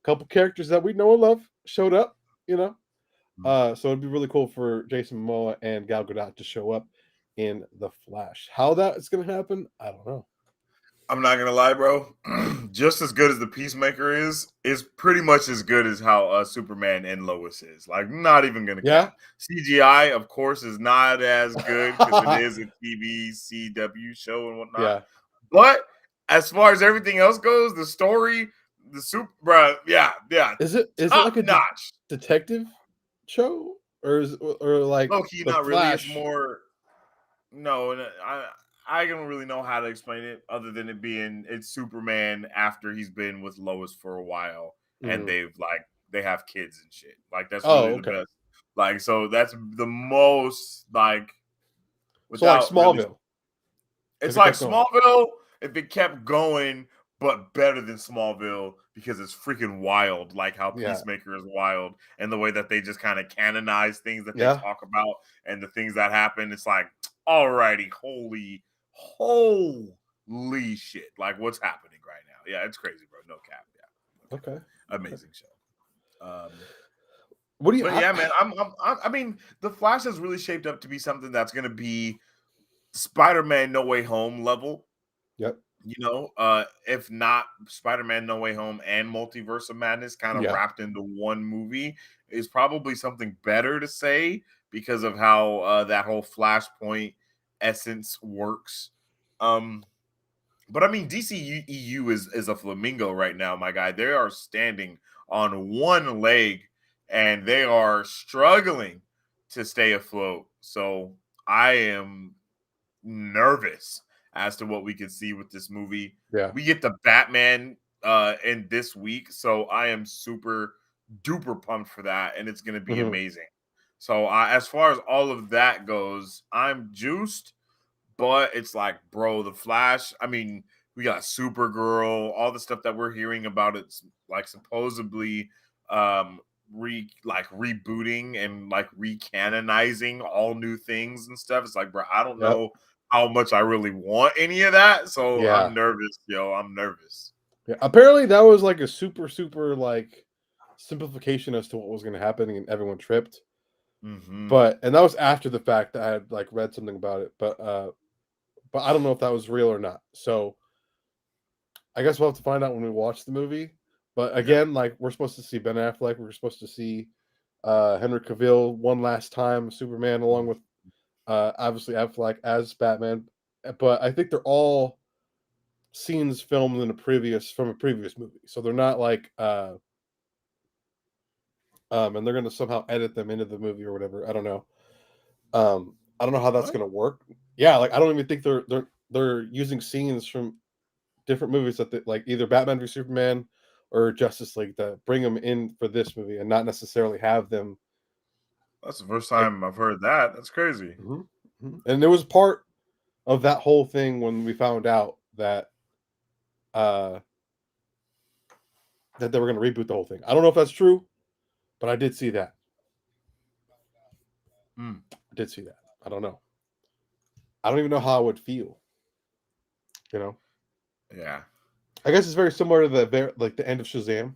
couple characters that we know and love showed up, So it'd be really cool for Jason Momoa and Gal Gadot to show up in The Flash. How that is going to happen, I don't know. I'm not gonna lie, bro. Just as good as the Peacemaker is pretty much as good as how Superman and Lois is. Like, not even gonna count. CGI, of course, is not as good because it is a TV CW show and whatnot. Yeah. But as far as everything else goes, the story, the super, yeah. Is it like a notch detective show, or like low-key not really? It's more. No, I don't really know how to explain it other than it being it's Superman after he's been with Lois for a while and they have kids and shit. Like that's really the best. Like so that's the most like so like Smallville. Really, it's like Smallville if it kept going, but better than Smallville because it's freaking wild, like how Peacemaker is wild and the way that they just kind of canonize things that they talk about and the things that happen. It's like, alrighty, holy shit! Like what's happening right now? Yeah, it's crazy, bro. No cap. Yeah. Okay. Amazing show. What do you? Yeah, man. I mean, The Flash has really shaped up to be something that's going to be Spider-Man No Way Home level. Yep. If not Spider-Man No Way Home and Multiverse of Madness kind of wrapped into one movie is probably something better to say because of how that whole Flashpoint essence works. But I mean, DC EU is a flamingo right now, my guy. They are standing on one leg and they are struggling to stay afloat. So I am nervous as to what we can see with this movie. Yeah. We get the Batman in this week, so I am super duper pumped for that, and it's going to be amazing. So as far as all of that goes, I'm juiced, but it's like, bro, the Flash, I mean, we got Supergirl, all the stuff that we're hearing about it's like supposedly rebooting and like recanonizing all new things and stuff. It's like, bro, I don't know how much I really want any of that. So I'm nervous, yo. I'm nervous. Yeah. Apparently that was like a super like simplification as to what was going to happen and everyone tripped. And that was after the fact that I had like read something about it. But I don't know if that was real or not. So I guess we'll have to find out when we watch the movie. But again, like we're supposed to see Ben Affleck, we're supposed to see Henry Cavill one last time, Superman, along with obviously Affleck as Batman. But I think they're all scenes filmed in from a previous movie, so they're not like and they're going to somehow edit them into the movie or whatever. I don't know. I don't know how that's What? going to work. Yeah, like I don't even think they're using scenes from different movies that like either Batman v Superman or Justice League to bring them in for this movie and not necessarily have them. That's the first Like, time I've heard that. That's crazy. And it was part of that whole thing when we found out that that they were going to reboot the whole thing. I don't know if that's true, but I did see that. I did see that. I don't know. I don't even know how I would feel. You know? Yeah. I guess it's very similar to the end of Shazam.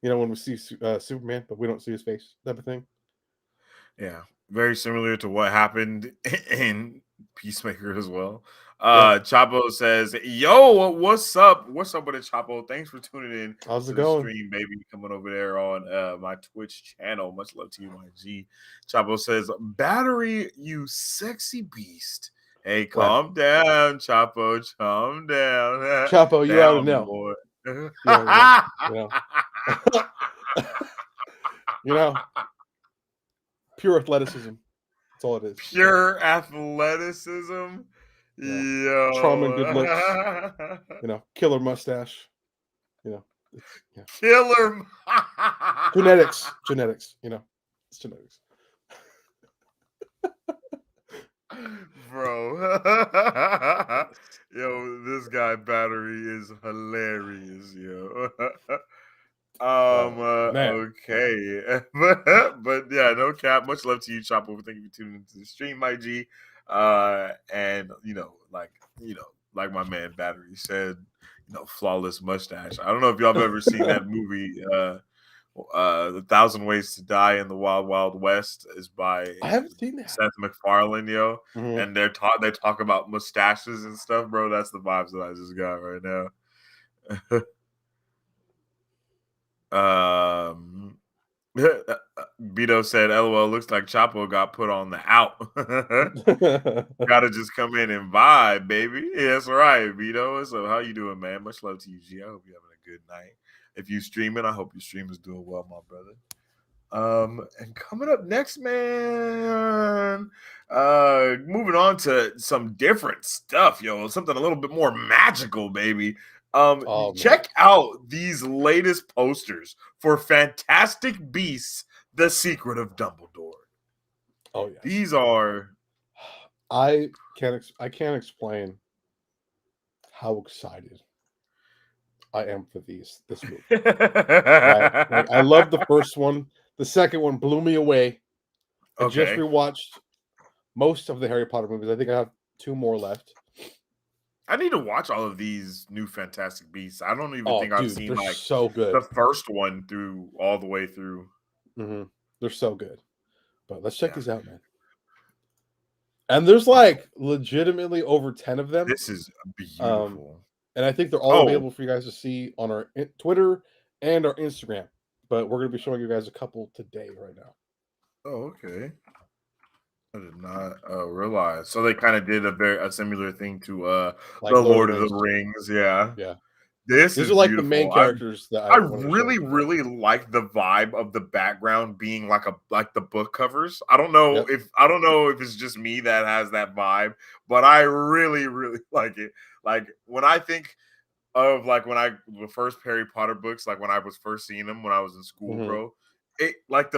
You know, when we see Superman, but we don't see his face, type of thing. Yeah. Very similar to what happened in Peacemaker as well. Yeah. Chapo says, "Yo, what's up? What's up with it, Chapo? Thanks for tuning in How's to it the going? stream, baby. Coming over there on my Twitch channel. Much love to you, my G." Chapo says, "Battery, you sexy beast." Hey, What? calm down, Chapo. Calm down. Chapo, you ought to Down, know. boy. You ought to know. You know. You know. Pure athleticism. That's all it is. Pure athleticism. Yeah. Yo. Charm and good looks. You know, killer mustache. You know, yeah. Killer. Genetics. You know, it's genetics. Bro. Yo, this guy Battery is hilarious, yo. Man. Okay. but yeah, no cap. Much love to you, Chopper. Thank you for tuning into the stream, my G. And like my man Battery said, flawless mustache. I don't know if y'all have ever seen that movie, The Thousand Ways to Die in the Wild Wild West is by I haven't seen that. Seth MacFarlane, yo. Mm-hmm. And they talk about mustaches and stuff, bro. That's the vibes that I just got right now. Beto said, "LOL, looks like Chapo got put on the out. Gotta just come in and vibe, baby." Yeah, that's right, Beto. So how you doing, man? Much love to you, G. I hope you're having a good night. If you streaming, I hope your stream is doing well, my brother. And coming up next, man, moving on to some different stuff, yo, something a little bit more magical, baby. Check out these latest posters for Fantastic Beasts: The Secret of Dumbledore. Oh yeah, These are. I can't explain how excited I am for this movie. Right? Like, I love the first one. The second one blew me away. I just rewatched most of the Harry Potter movies. I think I have 2 more left. I need to watch all of these new Fantastic Beasts. I don't even think I've seen like so good. the first one through all the way through. Mm-hmm. They're so good. But let's check these out, man. And there's like legitimately over 10 of them. This is beautiful. And I think they're all available for you guys to see on our Twitter and our Instagram. But we're going to be showing you guys a couple today right now. Oh, okay. I did not realize. So they kind of did a similar thing to like the Lord of the Rings. Yeah. Yeah. These are like beautiful. The main characters that I really like the vibe of the background being like the book covers. I don't know if it's just me that has that vibe, but I really like it. Like when I think of the first Harry Potter books, like when I was first seeing them when I was in school, bro. It like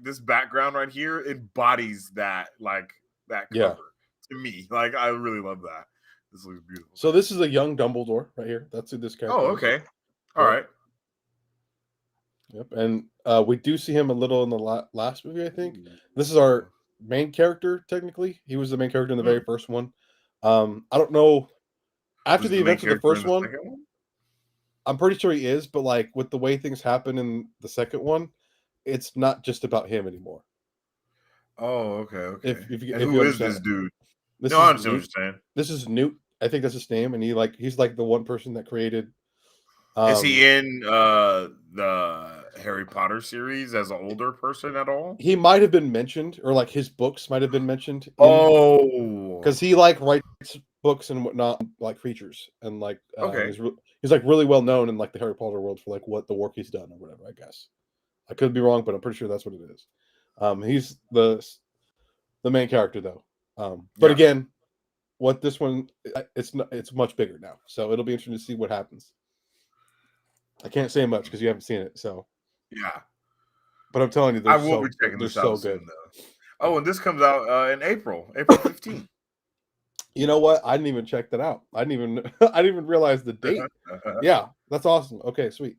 this background right here embodies that cover to me. Like I really love that. This looks beautiful. So this is a young Dumbledore right here. That's who this character is. Okay. All right. Yep. And we do see him a little in the last movie, I think. This is our main character, technically. He was the main character in the very first one. I don't know. After the events of the first one, I'm pretty sure he is, but like with the way things happen in the second one, it's not just about him anymore. Oh, okay. Who is this dude? I understand what you're saying. This is Newt. I think that's his name, and he's like the one person that created Is he in the Harry Potter series as an older person at all? He might have been mentioned, or like his books might have been mentioned in, Oh, because he like writes books and whatnot, like creatures, and like okay. he's like really well known in like the Harry Potter world for like what the work he's done or whatever. I guess I could be wrong, but I'm pretty sure that's what it is. He's the main character though. But Yeah. again, what this one, it's much bigger now, so it'll be interesting to see what happens. I can't say much because you haven't seen it, so. Yeah. But I'm telling you, I will be checking they're this so out good. soon, though. Oh, and this comes out in April 15th. You know what? I didn't even check that out. I didn't even I didn't even realize the date. Yeah, that's awesome. Okay, sweet.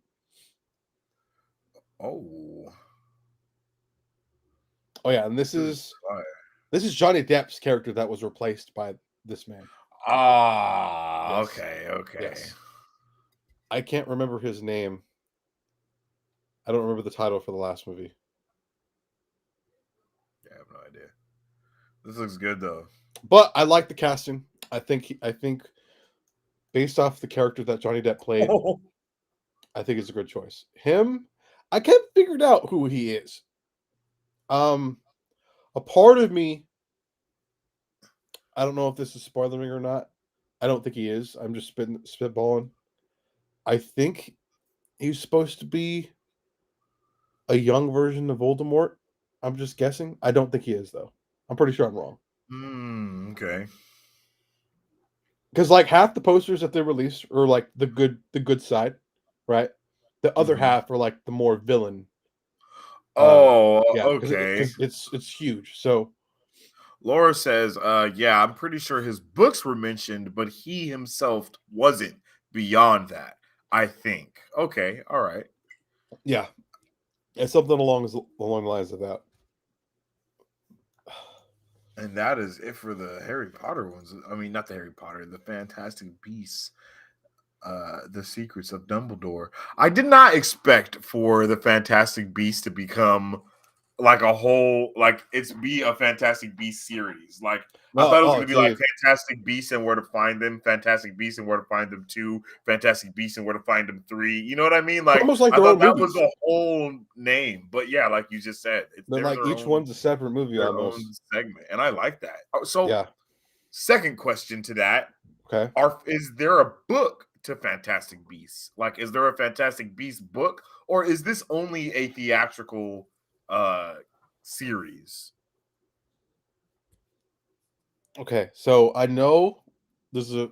Oh, Oh yeah, and this is Johnny Depp's character that was replaced by this man. ah, Yes. okay. Yes. I can't remember his name. I don't remember the title for the last movie. Yeah, I have no idea. This looks good though. But I like the casting. I think based off the character that Johnny Depp played, I think it's a good choice. Him, I can't figure out who he is. A part of me, I don't know if this is spoiling or not. I don't think he is. I'm just spitballing. I think he's supposed to be a young version of Voldemort. I'm just guessing. I don't think he is though. I'm pretty sure I'm wrong. Okay. Because like half the posters that they released are like the good side, right? The other half are like the more villain. Oh, Yeah, okay. because it's huge. So Laura says, yeah, I'm pretty sure his books were mentioned, but he himself wasn't beyond that, I think. Okay, all right. yeah, it's something along the lines of that. And that is it for the Harry Potter ones. I mean, not the Harry Potter, the Fantastic Beasts, the Secrets of Dumbledore. I did not expect for the Fantastic Beasts to become like a whole, like it's be a Fantastic Beasts series. Like I No, thought it was oh, going to be like dude, Fantastic Beasts and Where to Find Them, Fantastic Beasts and Where to Find Them 2, Fantastic Beasts and Where to Find Them 3. You know what I mean? they're Like almost like I their thought own that was movies. a whole name, but yeah, like you just said, Then they're like each one's a separate movie their own almost. segment, and I like that. So, Yeah. second question to that: Okay. is there a book to Fantastic Beasts? Like, is there a Fantastic Beasts book, or is this only a theatrical series? Okay. So I know there's a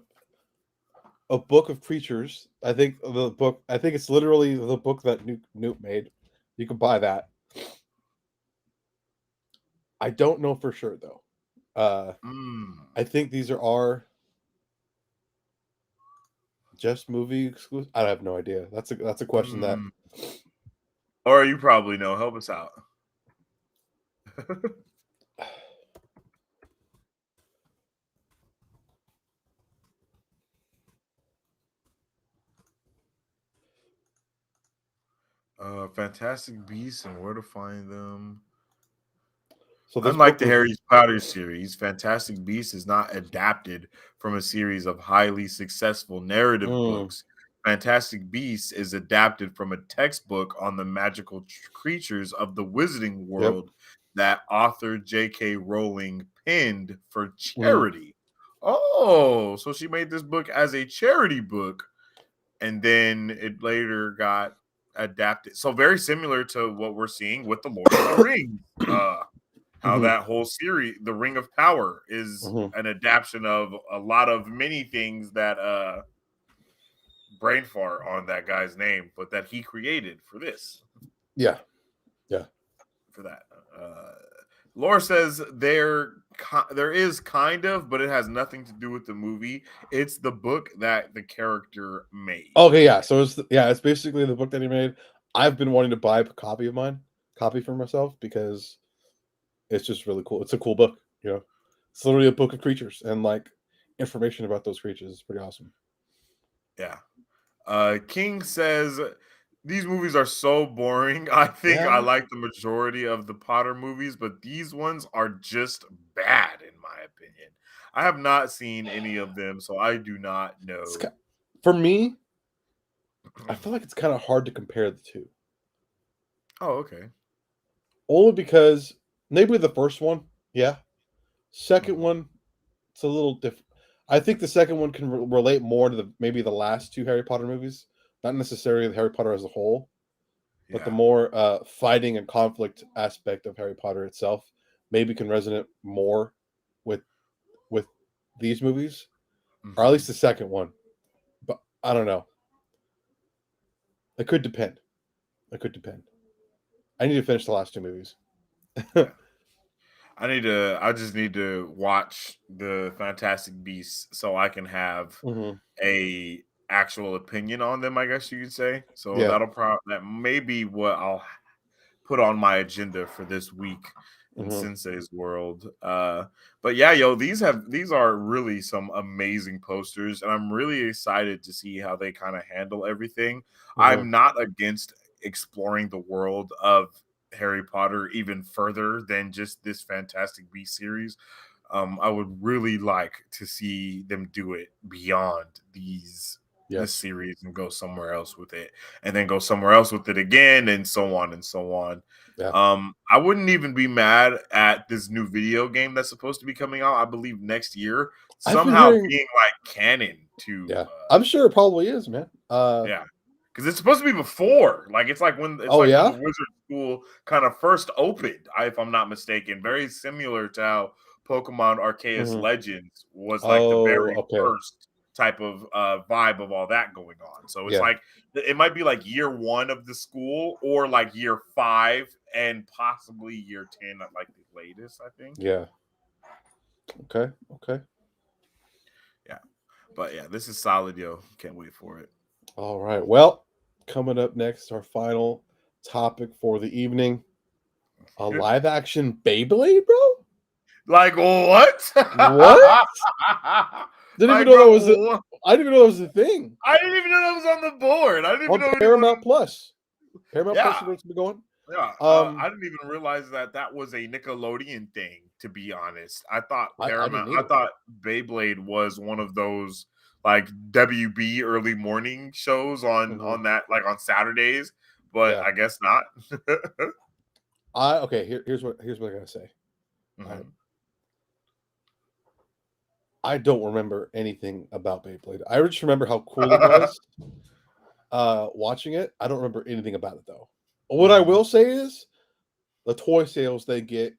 book of creatures. I think the book. I think it's literally the book that Newt made. You can buy that. I don't know for sure though. I think these are just movie exclusive. I have no idea. That's a question that. Or you probably know. Help us out. Fantastic Beasts and Where to Find Them. So this Unlike book the was. Harry Potter series, Fantastic Beasts is not adapted from a series of highly successful narrative Mm, books. Fantastic Beasts is adapted from a textbook on the magical creatures of the Wizarding yep. World that author J.K. Rowling penned for Mm, charity. Oh, so she made this book as a charity book, and then it later got adapted. So very similar to what we're seeing with the Lord of the Rings. How mhm, that whole series, The Ring of Power, is mhm. an adaptation of a lot of many things that brain fart on that guy's name, but that he created for this, Yeah. Yeah. for that. Laura says there is kind of, but it has nothing to do with the movie. It's the book that the character made. Okay. Yeah. So it's basically the book that he made. I've been wanting to buy a copy for myself because it's just really cool. It's a cool book. It's literally a book of creatures and like information about those creatures. It's pretty awesome. Yeah. King says these movies are so boring. I think I Yeah. like the majority of the Potter movies, but these ones are just bad, in my opinion. I have not seen any of them, so I do not know. For me, I feel like it's kind of hard to compare the two. Oh, okay. Only because maybe the first one, yeah. Second Mhm. one, it's a little different. I think the second one can relate more to maybe the last two Harry Potter movies, not necessarily Harry Potter as a whole, but the Yeah. more fighting and conflict aspect of Harry Potter itself maybe can resonate more with with these movies, or at least Mhm. the second one. But I don't know. It could depend. It could depend. I need to finish the last two movies. Yeah. I just need to watch the Fantastic Beasts so I can have Hmm. a actual opinion on them, I guess you could say. So Yeah. that may be what I'll put on my agenda for this week in Hmm. Sensei's world. But yeah, yo, these are really some amazing posters, and I'm really excited to see how they kind of handle everything. Hmm. I'm not against exploring the world of Harry Potter even further than just this Fantastic Beasts series. I would really like to see them do it beyond this Yes. series and go somewhere else with it, and then go somewhere else with it again, and so on and so on. Yeah. I wouldn't even be mad at this new video game that's supposed to be coming out, I believe, next year, I've been somehow hearing. being like canon to Yeah, I'm sure it probably is, man. yeah. Because it's supposed to be before, like Oh when the yeah. wizard school kind of first opened, if I'm not mistaken. Very similar to how Pokemon Arceus Hmm. Legends was like the Oh, very okay. first type of vibe of all that going on. So it's Yeah. like it might be like year 1 of the school, or like year 5 and possibly year 10 at like the latest, I think. Yeah. Okay. Okay. Yeah. But yeah, this is solid, yo. Can't wait for it. All right. Well, coming up next, our final topic for the evening: a live action Beyblade, bro. Like what? What? Didn't even Like, know that bro, was. I didn't even know that was a thing I didn't even know that was on the board. I didn't even on know Paramount anyone. Plus. Paramount Plus Yeah, is where it's been going. yeah. Um, I didn't even realize that that was a Nickelodeon thing. To be honest, I thought I didn't I either. thought Beyblade was one of those like WB early morning shows Hmm. on that, like on Saturdays. But Yeah. I guess not. Okay. Here's what I gotta say. All right. Mhm. I don't remember anything about Beyblade. I just remember how cool it was watching it. I don't remember anything about it though. What I Mhm. will say is the toy sales they get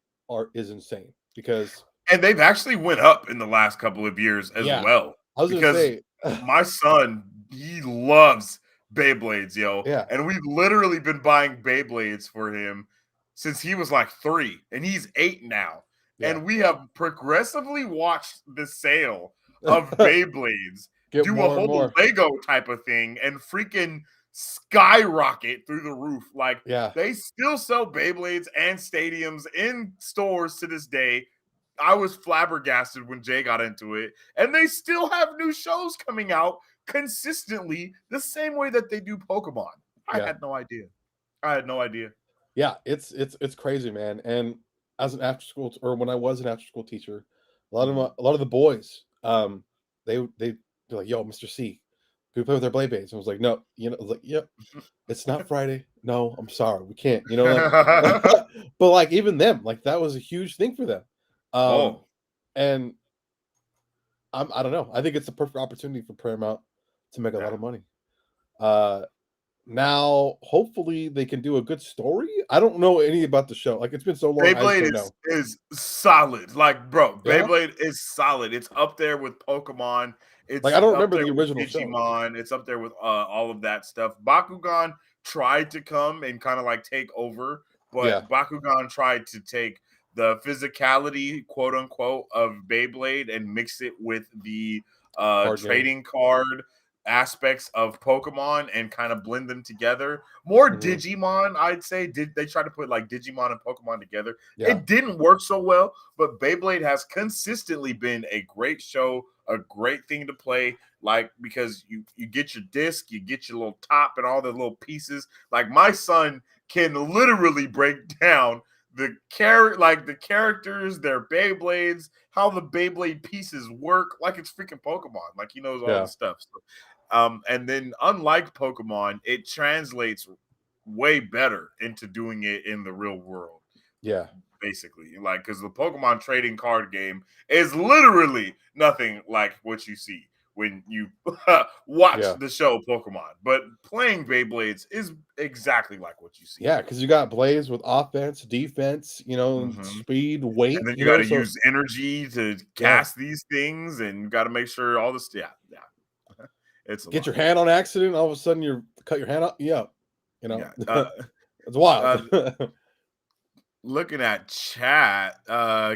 is insane because And they've actually went up in the last couple of years as yeah, well, I was gonna because say my son, he loves Beyblades, yo, yeah, and we've literally been buying Beyblades for him since he was like 3, and he's 8 now, yeah. and we have progressively watched the sale of Beyblades Get do a more and whole more. Lego type of thing and freaking skyrocket through the roof. Like, Yeah, they still sell Beyblades and stadiums in stores to this day. I was flabbergasted when Jay got into it, and they still have new shows coming out consistently the same way that they do Pokemon. I yeah, had no idea. I had no idea. yeah. It's crazy, man. And as an after school or when I was an after school teacher, Mhm. a lot of the boys, they're like, "Yo, Mr. C, can we play with our Blade Blades?" And I was like, "No, you know, I was like, yep, it's not Friday. No, I'm sorry, we can't." You know, like, but like even them, like that was a huge thing for them. Um, Oh, and I don't know. I think it's a perfect opportunity for Paramount to make a lot yeah. of money. Uh, Now hopefully they can do a good story. I don't know any about the show. Like it's been so long, I just Beyblade don't know. is solid. Like, bro, Yeah, Beyblade is solid. It's up there with Pokemon. like I It's don't up remember there the with original show. Digimon. It's up there with all of that stuff. Bakugan tried to come and kind of like take over, Yeah, but Bakugan tried to take the physicality, quote unquote, of Beyblade and mix it with the card game. trading card aspects of Pokemon and kind of blend them together. More Hmm. Digimon, I'd say. Did they try to put like Digimon and Pokemon together? Yeah, It didn't work so well, but Beyblade has consistently been a great show, a great thing to play. Like, because you get your disc, you get your little top and all the little pieces. Like, my son can literally break down the characters, their Beyblades, how the Beyblade pieces work, like it's freaking Pokemon. Like, he knows all the yeah. stuff. So And then unlike Pokemon, it translates way better into doing it in the real world. Yeah. Basically, like, because the Pokemon trading card game is literally nothing like what you see when you watch the show Pokemon, but playing Beyblades is exactly like what you see. Yeah, because you got blades with offense, defense, speed, weight. And then you got to use energy to cast these things, and you got to make sure all this. Yeah. It's get your hand on accident, all of a sudden you cut your hand up. Yeah, it's wild. Looking at chat,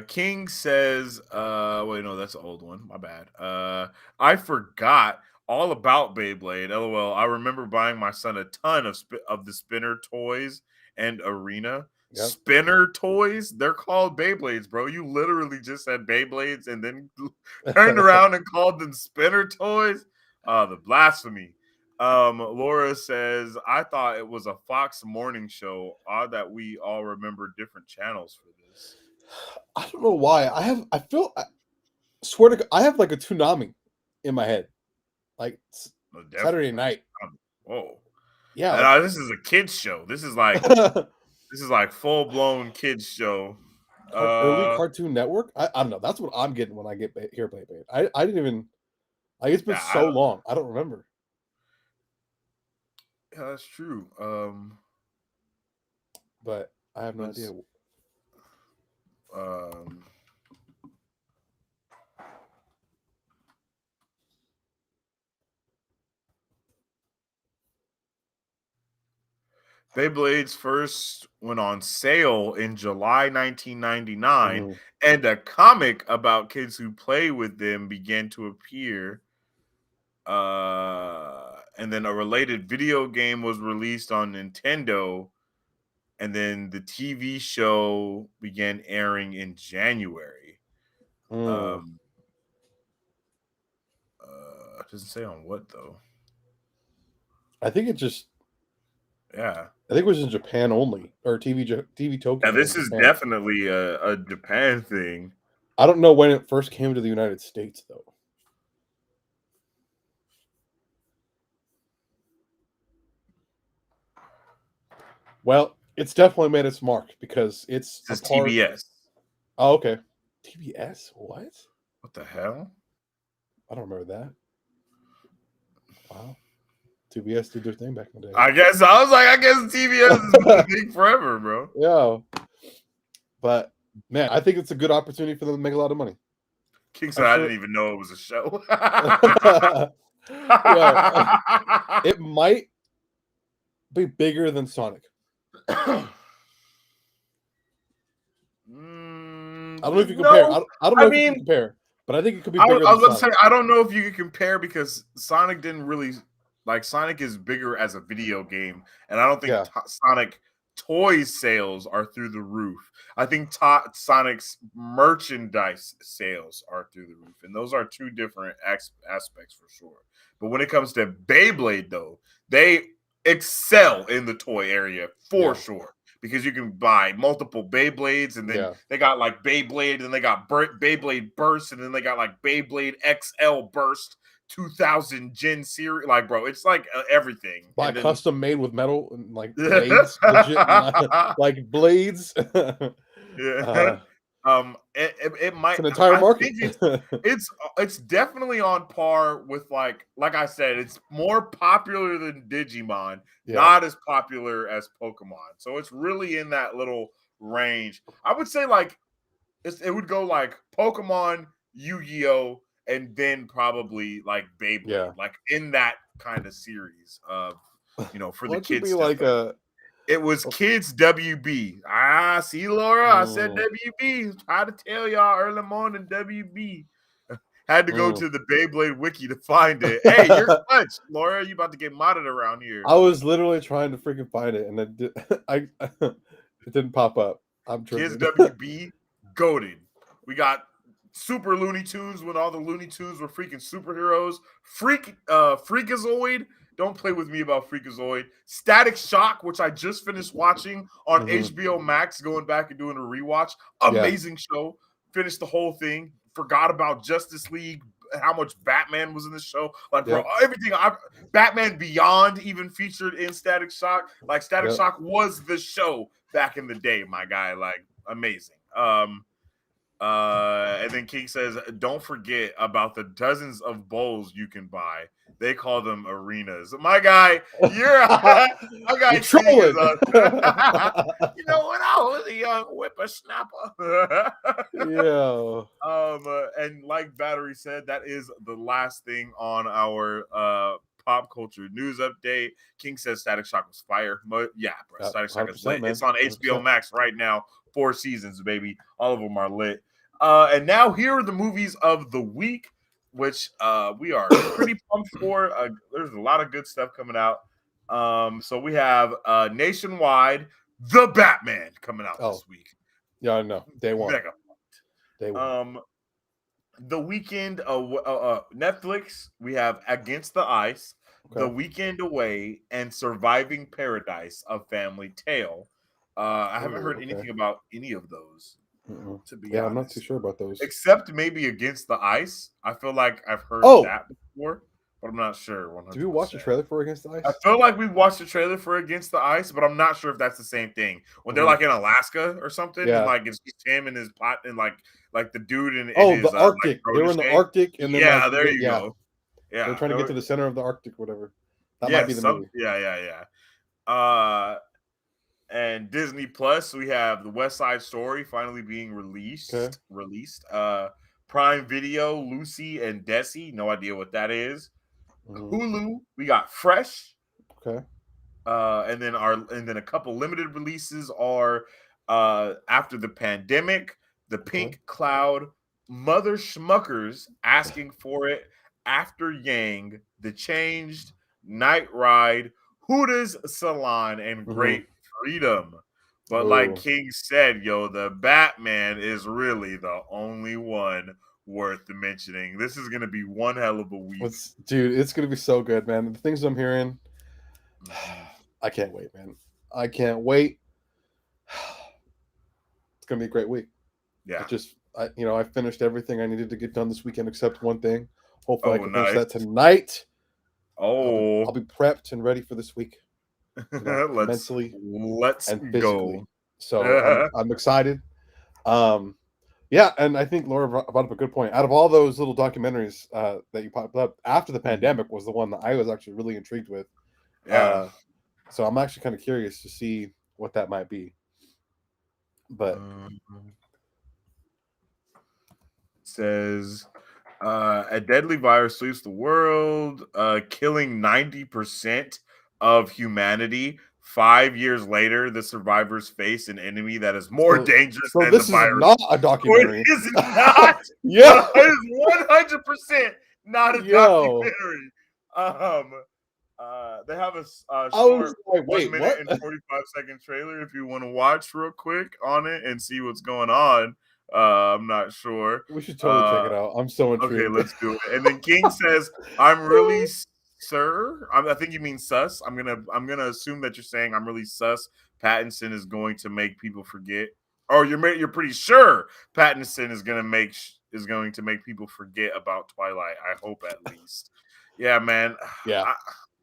King says, wait, no, that's an old one. My bad. I forgot all about Beyblade. LOL. I remember buying my son a ton of the spinner toys and arena. Yep. Spinner toys? They're called Beyblades, bro. You literally just said Beyblades and then turned around and called them spinner toys. The blasphemy. Laura says, I thought it was a Fox morning show. Odd that we all remember different channels for this. I don't know why. I swear to God, I have like a tsunami in my head. Like Saturday night. Whoa. Yeah. This is a kids show. This is like full blown kids show. Early Cartoon Network? I don't know. That's what I'm getting when I hear Beyblade. I didn't even it's been so long. I don't remember. Yeah, that's true. But I have no idea. Beyblades first went on sale in July 1999, and a comic about kids who play with them began to appear. And then a related video game was released on Nintendo, and then the TV show began airing in January. It doesn't say on what though. I think it just I think it was in Japan only, or TV Tokyo. Yeah, this is definitely a Japan thing. I don't know when it first came to the United States though. Well, it's definitely made its mark because it's TBS. Oh, okay. TBS? What? What the hell? I don't remember that. Wow. TBS did their thing back in the day. I guess TBS has been a thing forever, bro. Yeah. But man, I think it's a good opportunity for them to make a lot of money. King said I didn't even know it was a show. It might be bigger than Sonic. I don't know if you compare. I don't know if you can compare, but I think it could be bigger. I was going to say I don't know if you can compare because Sonic didn't really Sonic is bigger as a video game, and I don't think Sonic toy sales are through the roof. I think Sonic's merchandise sales are through the roof, and those are two different aspects for sure. But when it comes to Beyblade, though, they excel in the toy area for sure because you can buy multiple Beyblades, and then they got like Beyblade, and they got Beyblade Burst, and then they got like Beyblade XL Burst 2000 Gen series. Like, bro, it's like everything. Like custom made with metal and like blades, legit, like blades. It might. It's an entire market. It's definitely on par with like I said, it's more popular than Digimon, not as popular as Pokemon. So it's really in that little range. I would say like it would go like Pokemon, Yu-Gi-Oh, and then probably like Beyblade, like in that kind of series of for the kids. It was Kids WB. See, Laura, I said WB. Try to tell y'all early morning WB. Had to go to the Beyblade wiki to find it. Hey, you're clutch, Laura. You about to get modded around here. I was literally trying to freaking find it, and it didn't pop up. I'm Kids WB, goated. We got Super Looney Tunes when all the Looney Tunes were freaking superheroes. Freakazoid. Don't play with me about Freakazoid. Static Shock, which I just finished watching on HBO Max, going back and doing a rewatch. Amazing show. Finished the whole thing. Forgot about Justice League how much Batman was in the show. Like, Yep. bro, everything. Batman Beyond even featured in Static Shock. Like, Static Yep. Shock was the show back in the day, my guy. Like, amazing. And then King says, don't forget about the dozens of bowls you can buy. They call them arenas. My guy, my guy trolling. You know, when I was a young whippersnapper. Yeah. And like Battery said, that is the last thing on our pop culture news update. King says Static Shock was fire. Yeah, bro. Static Shock is lit. Man. It's on HBO Max right now. 4 seasons, baby. All of them are lit. And now here are the movies of the week, which we are pretty pumped for. There's a lot of good stuff coming out. So we have Nationwide, The Batman coming out this week. Yeah, I know. Day one. Mega pumped. The weekend, Netflix, we have Against the Ice, The Weekend Away, and Surviving Paradise, A Family Tale. I haven't heard anything about any of those. To be honest. I'm not too sure about those. Except maybe Against the Ice. I feel like I've heard that before, but I'm not sure. 100%. Did we watch the trailer for Against the Ice? I feel like we watched the trailer for Against the Ice, but I'm not sure if that's the same thing. When they're like in Alaska or something, and like it's just him and his pot and like the dude in his, the Arctic. They were in the Arctic, and then there you go. Yeah, they're trying to get to the center of the Arctic, whatever. That might be the movie. Yeah. And Disney Plus, we have The West Side Story finally being released. Prime Video, Lucy and Desi. No idea what that is. Hulu, we got Fresh. Okay. And then a couple limited releases are After the Pandemic, The Pink Cloud, Mother Schmuckers, Asking for It, After Yang, The Changed, Night Ride, Hooters Salon, and Great Freedom. But like King said, the Batman is really the only one worth mentioning. This is gonna be one hell of a week. Dude, it's gonna be so good, man. The things I'm hearing, I can't wait, man. I can't wait. It's gonna be a great week. Yeah. I finished everything I needed to get done this weekend except one thing. Hopefully I can finish that tonight. I'll be prepped and ready for this week. Mentally, let's and physically. Go. So I'm excited. And I think Laura brought up a good point. Out of all those little documentaries that you popped up, After the Pandemic was the one that I was actually really intrigued with. Yeah. So I'm actually kind of curious to see what that might be. But says a deadly virus sweeps the world, killing 90% of humanity. 5 years later, the survivors face an enemy that is more dangerous than the virus. This is not a documentary. It is not. Yeah, it is 100% not a documentary. They have a short 1 minute and 45-second trailer if you want to watch real quick on it and see what's going on. I'm not sure. We should totally check it out. I'm so intrigued. Okay, let's do it. And then King says, "I'm really sir." I think you mean sus. I'm gonna assume that you're saying I'm really sus. Pattinson is going to make people forget. Or you're pretty sure Pattinson is going to make people forget about Twilight. I hope at least. Yeah, man. Yeah.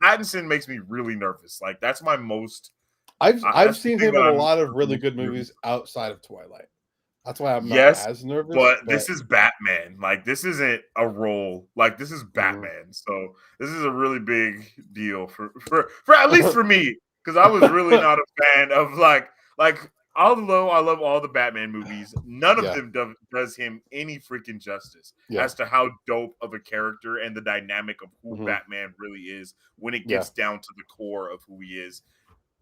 Pattinson makes me really nervous. Like that's my most. I've seen him in a lot of really good movies outside of Twilight. That's why I'm not as nervous. But this is Batman. Like this isn't a role. Like this is Batman. So this is a really big deal for at least for me, because I was really not a fan of like although I love all the Batman movies, none of them does him any freaking justice as to how dope of a character and the dynamic of who Batman really is when it gets down to the core of who he is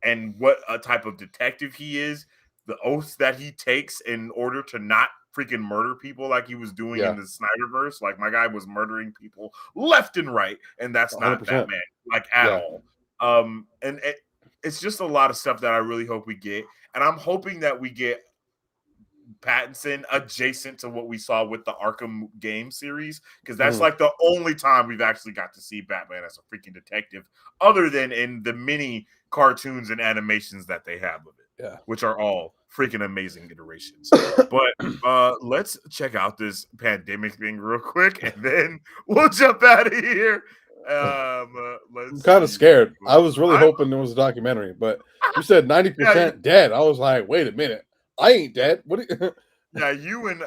and what a type of detective he is. The oaths that he takes in order to not freaking murder people like he was doing in the Snyderverse. Like my guy was murdering people left and right, and that's not 100%. Batman like at all. And it's just a lot of stuff that I really hope we get, and I'm hoping that we get Pattinson adjacent to what we saw with the Arkham game series, because that's like the only time we've actually got to see Batman as a freaking detective, other than in the mini cartoons and animations that they have of it, which are all freaking amazing iterations. But let's check out this pandemic thing real quick, and then we'll jump out of here. I'm kind of scared. I was really hoping there was a documentary, but you said 90% dead. I was like, wait a minute, I ain't dead. What? Yeah, you and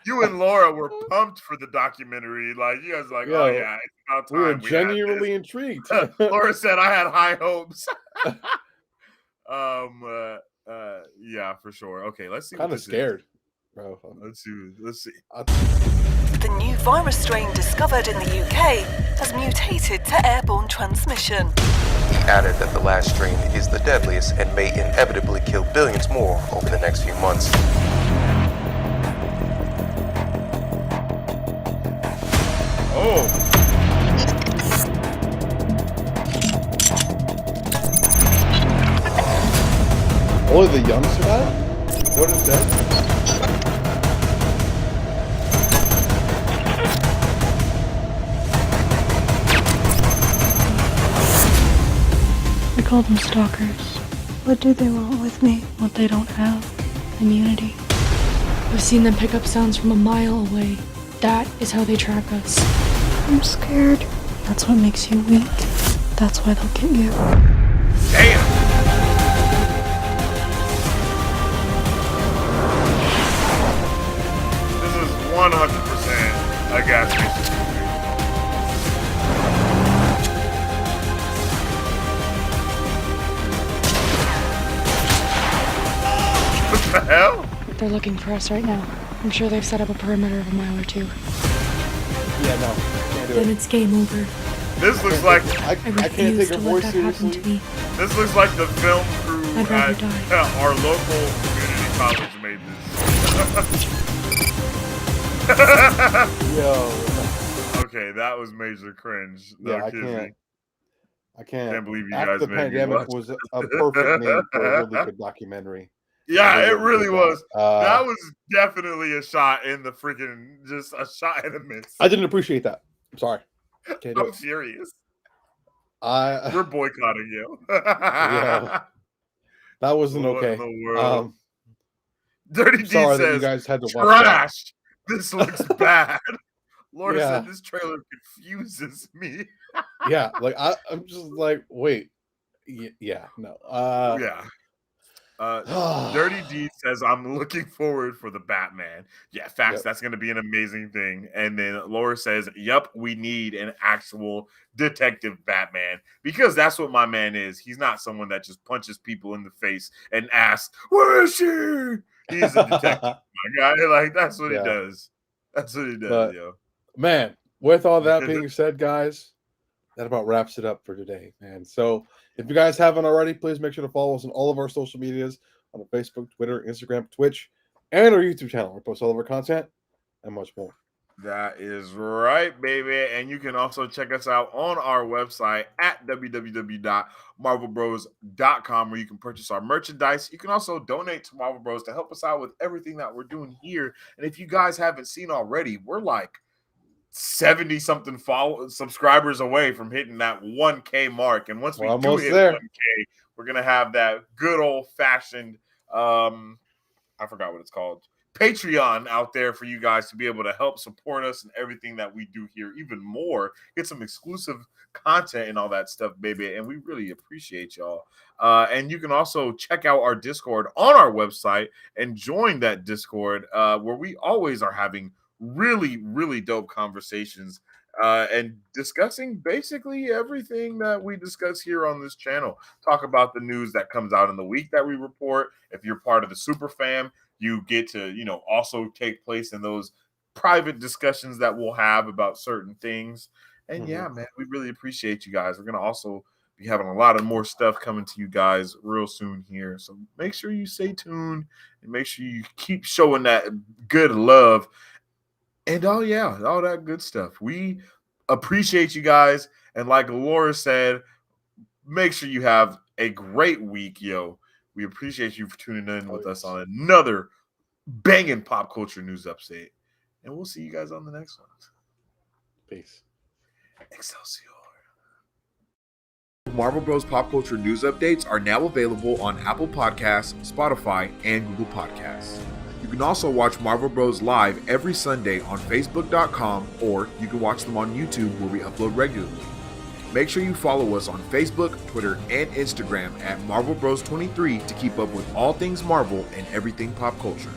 you and Laura were pumped for the documentary. Like you guys, were like, oh yeah, it's about time. We were genuinely intrigued. Laura said I had high hopes. Yeah, for sure. Okay, let's see. Kind of scared, bro. Let's see. The new virus strain discovered in the UK has mutated to airborne transmission. He added that the last strain is the deadliest and may inevitably kill billions more over the next few months. Oh. Only the young survive? What is that? I call them stalkers. What do they want with me? What they don't have. Immunity. I've seen them pick up sounds from a mile away. That is how they track us. I'm scared. That's what makes you weak. That's why they'll get you. Damn! This is 100% a gas station movie. What the hell? They're looking for us right now. I'm sure they've set up a perimeter of a mile or two. Yeah, no. Can't do Then it. it's game over. This looks like I can't take her voice seriously. This looks like the film crew I'd rather at die. our local community college made this. Yo. Okay, that was major cringe. No Yeah, kidding. I can't Believe you After guys the made me pandemic watch was a perfect name for a really good documentary. Yeah, it really was. That Uh, was definitely a shot in the freaking, just a shot in the midst. I didn't appreciate that. I'm sorry. Can't do I'm it. furious. I We're boycotting you. Yeah. That wasn't What in okay. the world? Dirty D Sorry that you says, guys had to watch that. trash. This looks bad. Laura Yeah. said, this trailer confuses me. Yeah, like I'm just like, wait. Yeah, no. Yeah. Dirty D says, I'm looking forward for the Batman. Yeah, facts. Yep. That's going to be an amazing thing. And then Laura says, yup, we need an actual detective Batman because that's what my man is. He's not someone that just punches people in the face and asks, where is she? He's a detective, my guy. Like, that's what he does. That's what he does, But, yo. Man, with all that being said, guys, that about wraps it up for today, man. So if you guys haven't already, please make sure to follow us on all of our social medias on Facebook, Twitter, Instagram, Twitch, and our YouTube channel. We post all of our content and much more. That is right, baby. And you can also check us out on our website at www.marvelbros.com where you can purchase our merchandise. You can also donate to Marvel Bros to help us out with everything that we're doing here. And if you guys haven't seen already, we're like 70 something subscribers away from hitting that 1K mark. And once we do hit there. 1K, we're going to have that good old fashioned, I forgot what it's called, Patreon out there for you guys to be able to help support us and everything that we do here even more, get some exclusive content and all that stuff, baby. And we really appreciate y'all. And you can also check out our Discord on our website and join that Discord where we always are having really, really dope conversations and discussing basically everything that we discuss here on this channel. Talk about the news that comes out in the week that we report. If you're part of the super fam, you get to, also take place in those private discussions that we'll have about certain things. And yeah, man, we really appreciate you guys. We're going to also be having a lot of more stuff coming to you guys real soon here. So make sure you stay tuned and make sure you keep showing that good love. And all that good stuff. We appreciate you guys. And like Laura said, make sure you have a great week, yo. We appreciate you for tuning in with us on another banging pop culture news update. And we'll see you guys on the next one. Peace. Excelsior. Marvel Bros Pop Culture News Updates are now available on Apple Podcasts, Spotify, and Google Podcasts. You can also watch Marvel Bros live every Sunday on Facebook.com, or you can watch them on YouTube where we upload regularly. Make sure you follow us on Facebook, Twitter, and Instagram at Marvel Bros 23 to keep up with all things Marvel and everything pop culture.